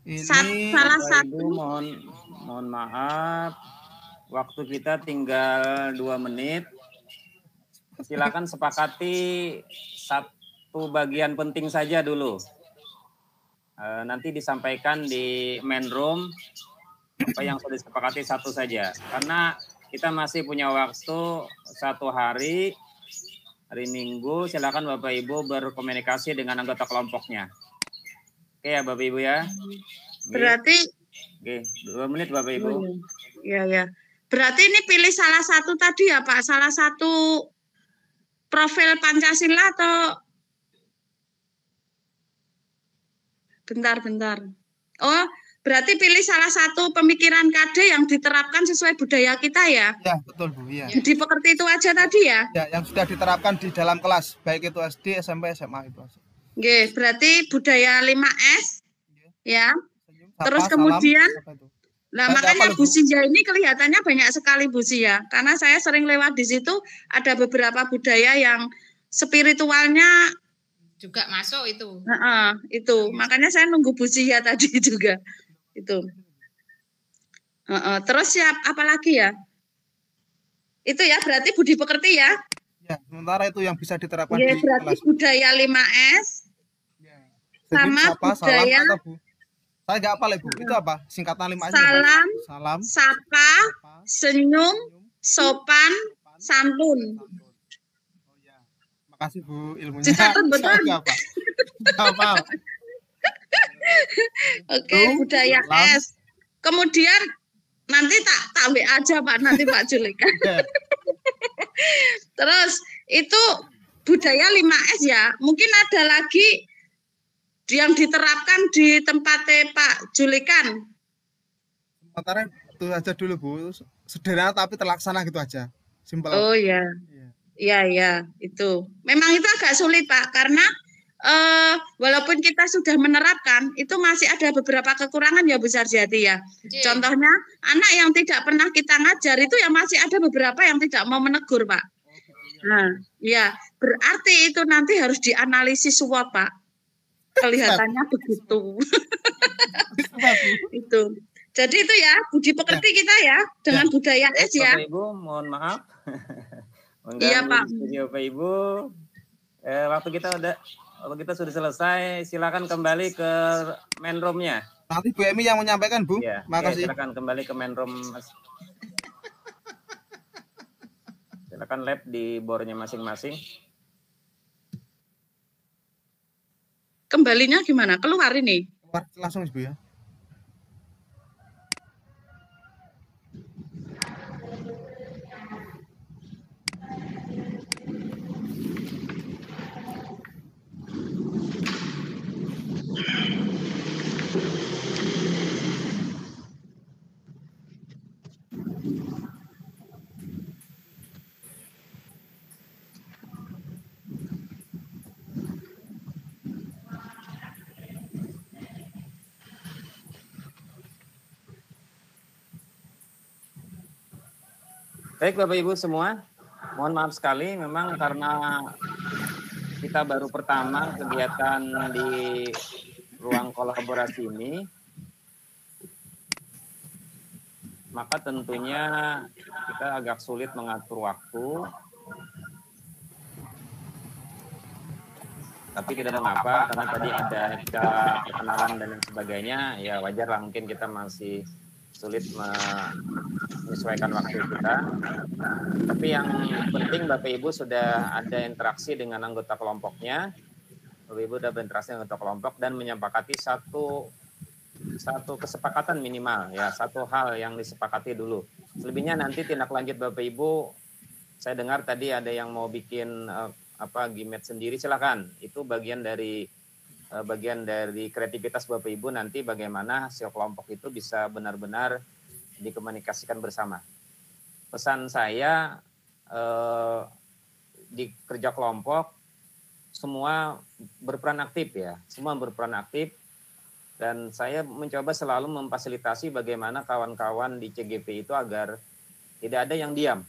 Ini salah satu, mohon maaf, waktu kita tinggal 2 menit. Silakan sepakati satu bagian penting saja dulu. Nanti disampaikan di main room apa yang sudah disepakati satu saja. Karena kita masih punya waktu 1 hari Minggu. Silakan Bapak Ibu berkomunikasi dengan anggota kelompoknya. Oke ya Bapak Ibu ya. Berarti oke, 2 menit Bapak Ibu. Ya. Berarti ini pilih salah satu tadi ya Pak, salah satu profil Pancasila atau bentar. Oh, berarti pilih salah satu pemikiran KD yang diterapkan sesuai budaya kita ya? Ya, betul Bu, iya. Budi pekerti itu aja tadi ya? Ya, yang sudah diterapkan di dalam kelas, baik itu SD, SMP, SMA itu. Oke, berarti budaya 5S ya. Terus Sapa, kemudian salam, nah makanya Bu Sinja ini kelihatannya banyak sekali Bu ya, karena saya sering lewat di situ, ada beberapa budaya yang spiritualnya juga masuk itu. Itu makanya saya nunggu Bu ya tadi juga itu. Terus siap apa lagi ya? Itu ya berarti budi pekerti ya? Ya, sementara itu yang bisa diterapkan ya, di berarti kelas. Budaya 5S ya. sama apa, budaya. Salam, Bu? Saya nggak apa Bu. Itu apa? Singkatan 5S. Salam, sapa, senyum, sopan, santun. Makasih Bu ilmunya. Dicatat betul. Apa? Oke, budaya S. Kemudian nanti tak WA aja Pak, nanti Pak Julika. Terus itu budaya 5S ya. Mungkin ada lagi yang diterapkan di tempatnya Pak Julikan. Sementara itu aja dulu Bu. Sederhana tapi terlaksana gitu aja. Simpel. Oh ya. Iya, itu. Memang itu agak sulit Pak, karena walaupun kita sudah menerapkan, itu masih ada beberapa kekurangan ya Bu Sarjati ya. Contohnya, anak yang tidak pernah kita ngajar itu ya masih ada beberapa yang tidak mau menegur Pak. Nah, ya berarti itu nanti harus dianalisis SWOT Pak. Kelihatannya begitu. Itu. Jadi itu ya, budi pekerti kita ya, dengan budaya S ya. Bapak Ibu, mohon maaf. Iya Pak. Bapak Ibu, waktu kita sudah selesai, silakan kembali ke main room-nya. Nanti Bu Emi yang menyampaikan Bu. Ya, makasih. Silakan kembali ke main room. Silakan lab di bornya masing-masing. Kembalinya gimana? Keluar ini? Keluar langsung Bu ya. Baik Bapak Ibu semua, mohon maaf sekali memang karena kita baru pertama kegiatan di ruang kolaborasi ini, maka tentunya kita agak sulit mengatur waktu. Tapi tidak mengapa, karena tadi ada perkenalan dan lain sebagainya, ya wajarlah mungkin kita masih sulit menyesuaikan waktu kita. Tapi yang penting Bapak Ibu sudah ada interaksi dengan anggota kelompoknya. Bapak Ibu sudah berinteraksi dengan anggota kelompok dan menyepakati satu kesepakatan minimal, ya satu hal yang disepakati dulu. Selebihnya nanti tindak lanjut Bapak Ibu. Saya dengar tadi ada yang mau bikin gimet sendiri, silakan. Itu bagian dari kreativitas Bapak Ibu, nanti bagaimana hasil kelompok itu bisa benar-benar dikomunikasikan bersama. Pesan saya di kerja kelompok semua berperan aktif ya, semua berperan aktif, dan saya mencoba selalu memfasilitasi bagaimana kawan-kawan di CGP itu agar tidak ada yang diam.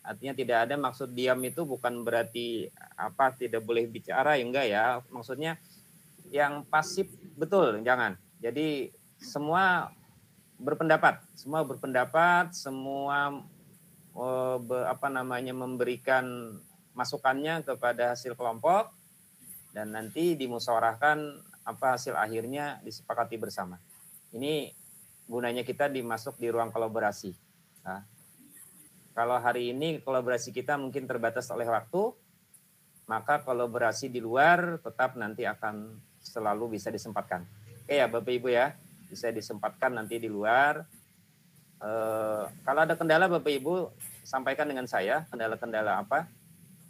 Artinya tidak ada maksud diam itu bukan berarti tidak boleh bicara, ya enggak ya, maksudnya yang pasif betul, jangan. Jadi semua berpendapat, semua memberikan masukannya kepada hasil kelompok dan nanti dimusyawarahkan hasil akhirnya disepakati bersama. Ini gunanya kita dimasuk di ruang kolaborasi. Nah, kalau hari ini kolaborasi kita mungkin terbatas oleh waktu, maka kolaborasi di luar tetap nanti akan selalu bisa disempatkan. Oke ya Bapak Ibu ya, bisa disempatkan nanti di luar. Kalau ada kendala Bapak Ibu sampaikan dengan saya, kendala-kendala apa.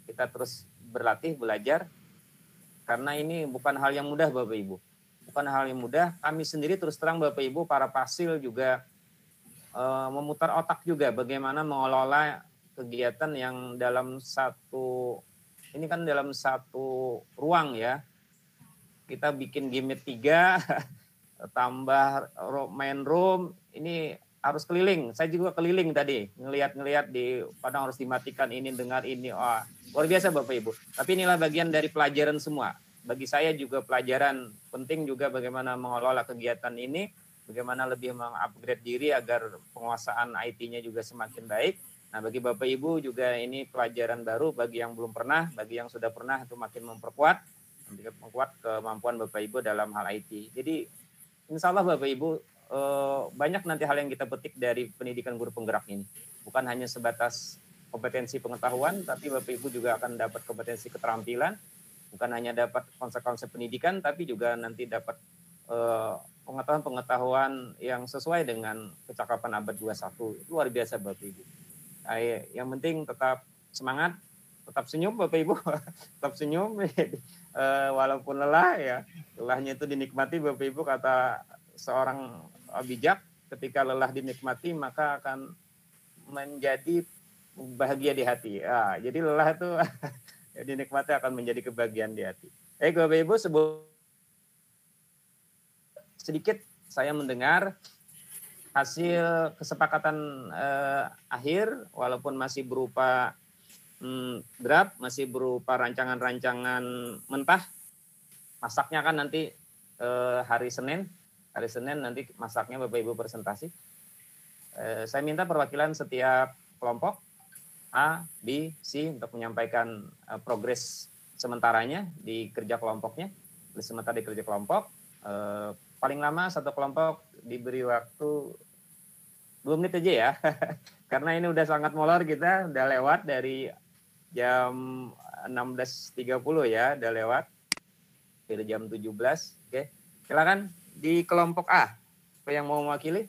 Kita terus berlatih, belajar. Karena ini bukan hal yang mudah Bapak Ibu. Bukan hal yang mudah. Kami sendiri terus terang Bapak Ibu, para pasil juga memutar otak juga bagaimana mengelola kegiatan yang dalam satu ruang ya. Kita bikin gimmick 3, tambah main room, ini harus keliling. Saya juga keliling tadi, ngelihat di kadang harus dimatikan ini, dengar ini. Wah, luar biasa Bapak Ibu. Tapi inilah bagian dari pelajaran semua. Bagi saya juga pelajaran penting juga bagaimana mengelola kegiatan ini, bagaimana lebih mengupgrade diri agar penguasaan IT-nya juga semakin baik. Nah, bagi Bapak Ibu juga ini pelajaran baru, bagi yang belum pernah, bagi yang sudah pernah itu makin memperkuat kemampuan Bapak Ibu dalam hal IT. Jadi insya Allah Bapak Ibu banyak nanti hal yang kita petik dari pendidikan guru penggerak ini. Bukan hanya sebatas kompetensi pengetahuan, tapi Bapak Ibu juga akan dapat kompetensi keterampilan, bukan hanya dapat konsep-konsep pendidikan, tapi juga nanti dapat pengetahuan-pengetahuan yang sesuai dengan kecakapan abad 21. Luar biasa Bapak Ibu. Yang penting tetap semangat, tetap senyum Bapak Ibu, tetap senyum walaupun lelah ya. Lelahnya itu dinikmati Bapak Ibu, kata seorang bijak, ketika lelah dinikmati maka akan menjadi bahagia di hati. Jadi lelah itu dinikmati akan menjadi kebahagiaan di hati. Bapak Ibu, sedikit saya mendengar hasil kesepakatan akhir, walaupun masih berupa draft, masih berupa rancangan-rancangan mentah. Masaknya kan nanti hari Senin nanti masaknya Bapak Ibu presentasi. Saya minta perwakilan setiap kelompok A, B, C untuk menyampaikan progres sementaranya di kerja kelompoknya. Sementara di kerja kelompok, paling lama satu kelompok diberi waktu 2 menit aja ya. Karena ini udah sangat molor kita, udah lewat dari jam 16.30 ya, udah lewat dari jam 17. Oke, silakan di kelompok A, apa yang mau mewakili?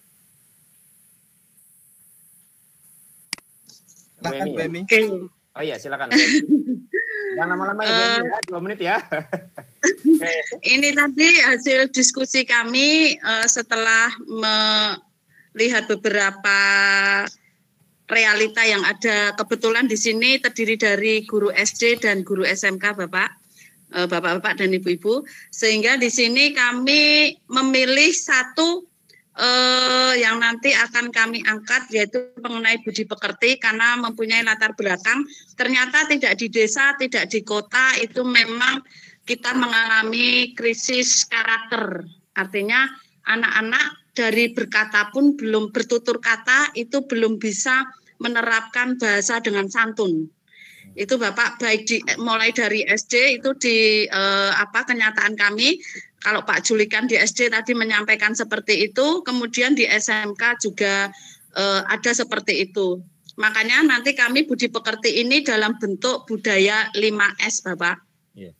Silakan Bemi. Oh iya, silakan. Jangan lama-lama ya, 2 menit ya. Ini tadi hasil diskusi kami setelah melihat beberapa realita yang ada. Kebetulan di sini terdiri dari guru SD dan guru SMK, Bapak-bapak dan Ibu-ibu, sehingga di sini kami memilih satu yang nanti akan kami angkat, yaitu mengenai budi pekerti, karena mempunyai latar belakang. Ternyata tidak di desa, tidak di kota, itu memang kita mengalami krisis karakter. Artinya anak-anak dari berkata pun belum bertutur kata, itu belum bisa menerapkan bahasa dengan santun. Itu Bapak, baik mulai dari SD itu di kenyataan kami. Kalau Pak Julikan di SD tadi menyampaikan seperti itu, kemudian di SMK juga ada seperti itu. Makanya nanti kami budi pekerti ini dalam bentuk budaya 5S, Bapak. Yeah.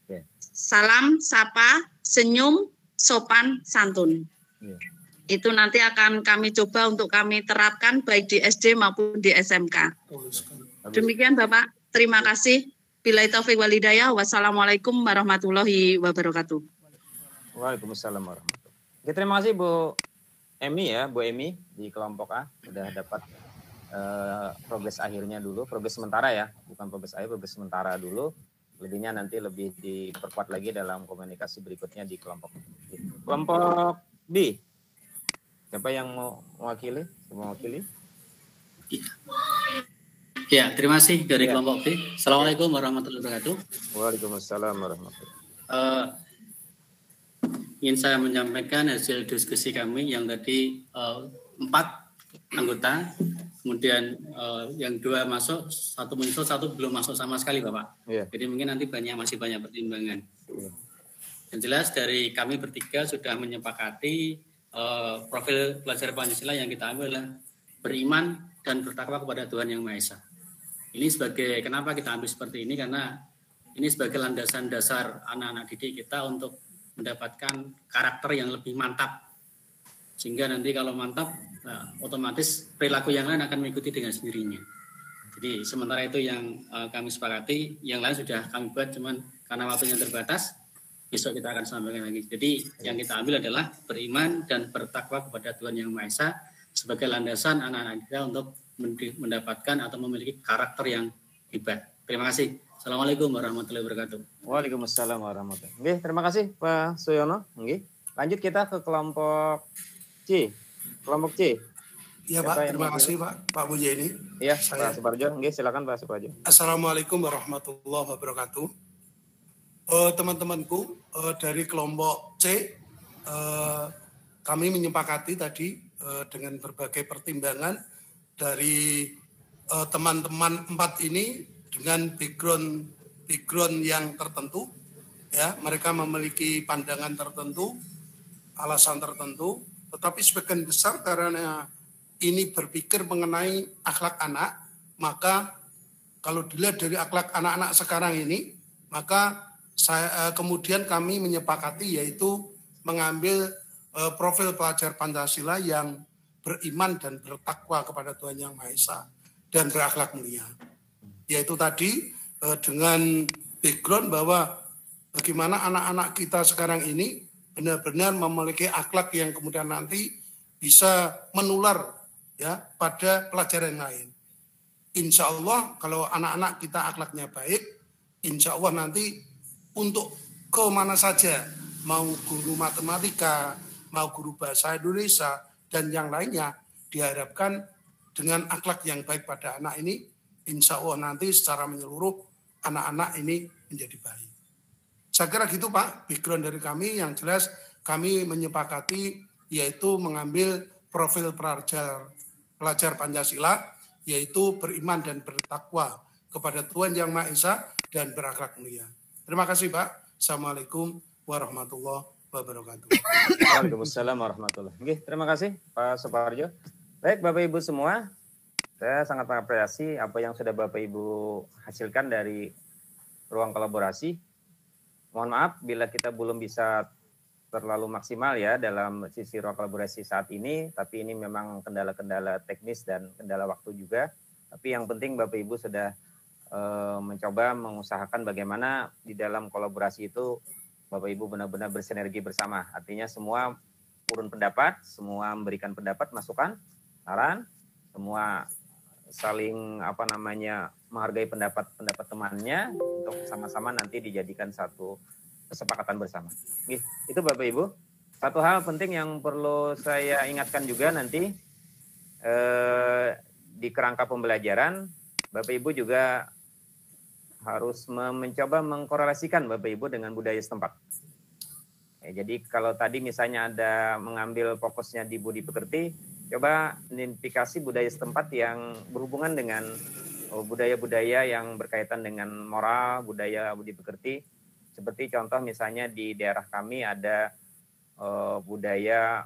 Yeah. Salam, sapa, senyum, sopan, santun. Yeah. Itu nanti akan kami coba untuk kami terapkan baik di SD maupun di SMK. Demikian Bapak, terima kasih. Billahi taufiq wal hidayah. Wassalamualaikum warahmatullahi wabarakatuh. Waalaikumsalam warahmatullahi wabarakatuh. Oke, terima kasih Bu Emi ya, Bu Emi di kelompok A sudah dapat progres akhirnya dulu, progres sementara ya, bukan progres akhir, progres sementara dulu. Lebihnya nanti lebih diperkuat lagi dalam komunikasi berikutnya di kelompok B. Kelompok B, siapa yang mau mewakili? Ya, terima kasih dari kelompok B. Assalamualaikum warahmatullahi wabarakatuh. Waalaikumsalam warahmatullahi wabarakatuh. Ingin saya menyampaikan hasil diskusi kami yang tadi 4 anggota, kemudian yang 2 masuk, 1 muncul, 1 belum masuk sama sekali Bapak. Yeah. Jadi mungkin nanti masih banyak pertimbangan. Yeah. Yang jelas dari kami bertiga sudah menyepakati profil pelajar Pancasila yang kita ambil adalah beriman dan bertakwa kepada Tuhan Yang Maha Esa. Ini sebagai, kenapa kita ambil seperti ini, karena ini sebagai landasan dasar anak-anak didik kita untuk mendapatkan karakter yang lebih mantap. Sehingga nanti kalau mantap, otomatis perilaku yang lain akan mengikuti dengan sendirinya. Jadi sementara itu yang kami sepakati, yang lain sudah kami buat, cuman karena waktunya terbatas, besok kita akan sampaikan lagi. Jadi yang kita ambil adalah beriman dan bertakwa kepada Tuhan Yang Maha Esa sebagai landasan anak-anak kita untuk mendapatkan atau memiliki karakter yang hebat. Terima kasih. Assalamualaikum warahmatullahi wabarakatuh. Waalaikumsalam warahmatullahi wabarakatuh. Nggih, terima kasih Pak Suyono. Nggih. Lanjut kita ke kelompok C. Kelompok C. Iya Pak, terima kasih Pak Mujeni. Iya, Pak Suparjo. Nggih, silakan Pak Suparjo. Assalamualaikum warahmatullahi wabarakatuh. Teman-temanku dari kelompok C, kami menyepakati tadi dengan berbagai pertimbangan dari teman-teman 4 ini dengan background yang tertentu, ya, mereka memiliki pandangan tertentu, alasan tertentu, tetapi sebagian besar karena ini berpikir mengenai akhlak anak, maka kalau dilihat dari akhlak anak-anak sekarang ini, maka kemudian kami menyepakati yaitu mengambil profil pelajar Pancasila yang beriman dan bertakwa kepada Tuhan Yang Maha Esa dan berakhlak mulia. Yaitu tadi dengan background bahwa bagaimana anak-anak kita sekarang ini benar-benar memiliki akhlak yang kemudian nanti bisa menular, ya, pada pelajaran lain. Insya Allah kalau anak-anak kita akhlaknya baik, insya Allah nanti untuk ke mana saja, mau guru matematika, mau guru bahasa Indonesia, dan yang lainnya, diharapkan dengan akhlak yang baik pada anak ini, insya Allah nanti secara menyeluruh anak-anak ini menjadi baik. Saya kira gitu Pak, background dari kami yang jelas kami menyepakati yaitu mengambil profil pelajar Pancasila, yaitu beriman dan bertakwa kepada Tuhan Yang Maha Esa dan berakhlak mulia. Terima kasih Pak. Assalamualaikum warahmatullahi wabarakatuh. Waalaikumsalam warahmatullahi wabarakatuh. Terima kasih Pak Suparjo. Baik Bapak Ibu semua, saya sangat mengapresiasi apa yang sudah Bapak Ibu hasilkan dari ruang kolaborasi. Mohon maaf bila kita belum bisa terlalu maksimal ya dalam sisi ruang kolaborasi saat ini, tapi ini memang kendala-kendala teknis dan kendala waktu juga. Tapi yang penting Bapak Ibu sudah mencoba mengusahakan bagaimana di dalam kolaborasi itu Bapak Ibu benar-benar bersinergi bersama. Artinya semua urun pendapat, semua memberikan pendapat, masukan, saran, semua saling menghargai pendapat temannya untuk sama-sama nanti dijadikan satu kesepakatan bersama. Itu Bapak Ibu. Satu hal penting yang perlu saya ingatkan juga nanti di kerangka pembelajaran, Bapak Ibu juga harus mencoba mengkorelasikan Bapak Ibu dengan budaya setempat. Jadi kalau tadi misalnya ada mengambil fokusnya di budi pekerti, coba identifikasi budaya setempat yang berhubungan dengan budaya-budaya yang berkaitan dengan moral, budaya budi pekerti. Seperti contoh misalnya di daerah kami ada budaya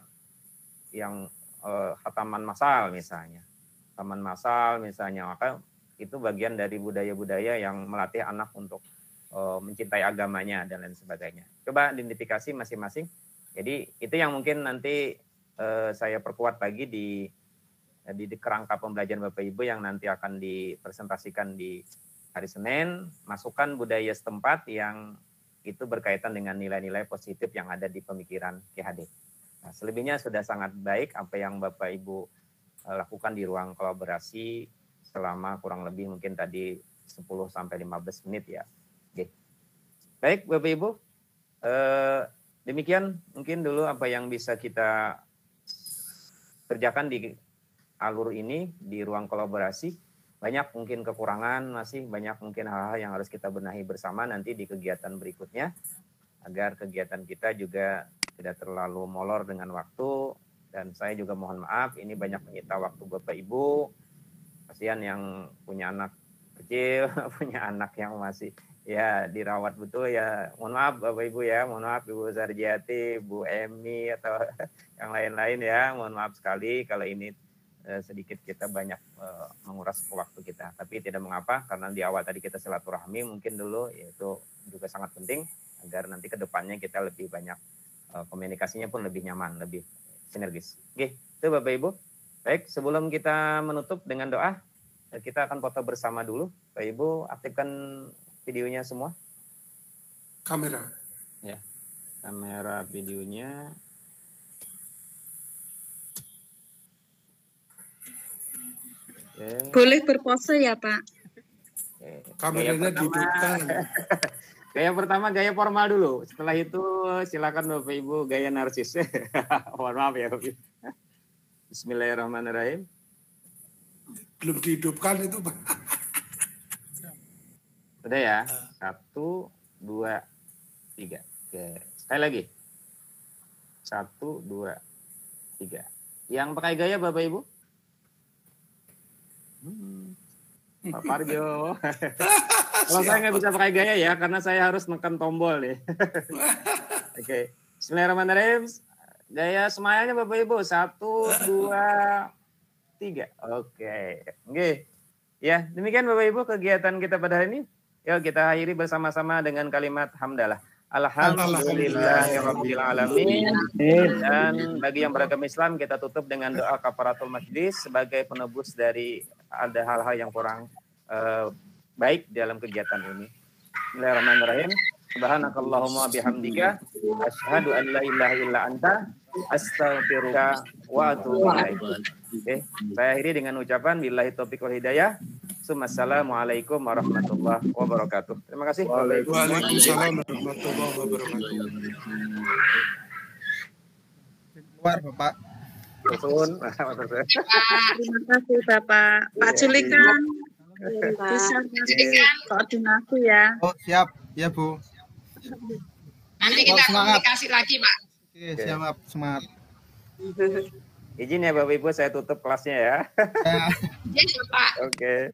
yang khataman massal misalnya. Khataman massal misalnya, maka itu bagian dari budaya-budaya yang melatih anak untuk mencintai agamanya dan lain sebagainya. Coba identifikasi masing-masing. Jadi itu yang mungkin nanti saya perkuat lagi di kerangka pembelajaran Bapak Ibu yang nanti akan dipresentasikan di hari Senin, masukkan budaya setempat yang itu berkaitan dengan nilai-nilai positif yang ada di pemikiran KHD. Nah, selebihnya sudah sangat baik apa yang Bapak Ibu lakukan di ruang kolaborasi selama kurang lebih mungkin tadi 10-15 menit ya. Oke. Baik Bapak Ibu, demikian mungkin dulu apa yang bisa kita kerjakan di alur ini, di ruang kolaborasi. Banyak mungkin kekurangan, masih banyak mungkin hal-hal yang harus kita benahi bersama nanti di kegiatan berikutnya, agar kegiatan kita juga tidak terlalu molor dengan waktu. Dan saya juga mohon maaf, ini banyak menyita waktu Bapak Ibu. Kasihan yang punya anak kecil, punya anak yang masih ya dirawat betul ya. Mohon maaf Bapak Ibu ya, mohon maaf Ibu Sarjati, Bu Emi atau yang lain-lain ya. Mohon maaf sekali kalau ini sedikit kita banyak menguras waktu kita. Tapi tidak mengapa karena di awal tadi kita silaturahmi mungkin dulu, yaitu juga sangat penting agar nanti ke depannya kita lebih banyak komunikasinya pun lebih nyaman, lebih sinergis. Oke, itu Bapak Ibu. Baik, sebelum kita menutup dengan doa, kita akan foto bersama dulu. Bapak Ibu, aktifkan videonya semua. Kamera. Ya, kamera videonya. Oke. Boleh berpose ya Pak? Oke. Kameranya dihidupkan. Gaya pertama gaya formal dulu. Setelah itu silakan Bapak Ibu gaya narsis. Mohon maaf ya Bapak. Bismillahirrahmanirrahim. Belum dihidupkan itu Pak. Sudah ya. 1, 2, 3. Oke. Sekali lagi. 1, 2, 3. Yang pakai gaya Bapak Ibu? Pak Parjo. Kalau saya nggak bisa pakai gaya ya, karena saya harus menekan tombol nih. Oke. Bismillahirrahmanirrahim. Gaya smile-nya Bapak Ibu. 1, 2, 3. Oke. Oke. Ya, demikian Bapak Ibu kegiatan kita pada hari ini. Yuk kita akhiri bersama-sama dengan kalimat hamdalah. Alhamdulillahirabbil alamin. Dan bagi yang beragama Islam kita tutup dengan doa kafaratul majlis sebagai penebus dari ada hal-hal yang kurang baik dalam kegiatan ini. Bismillahirrahmanirrahim. Subhanakallahumma bihamdika asyhadu an la ilaha illa anta astaghfiruka wa atubu ilaik. Oke, saya akhiri dengan ucapan billahi taufiq wal hidayah. Assalamualaikum warahmatullahi wabarakatuh. Terima kasih. Waalaikumsalam warahmatullahi wabarakatuh. Keluar Bapak. Terima kasih Bapak. Pak Julikan bisa koordinasi ya. Oh siap, ya Bu. Nanti kita komunikasi lagi Pak. Oke, siap, semangat. Izin ya Bapak Ibu saya tutup kelasnya ya. Ya Pak. Oke.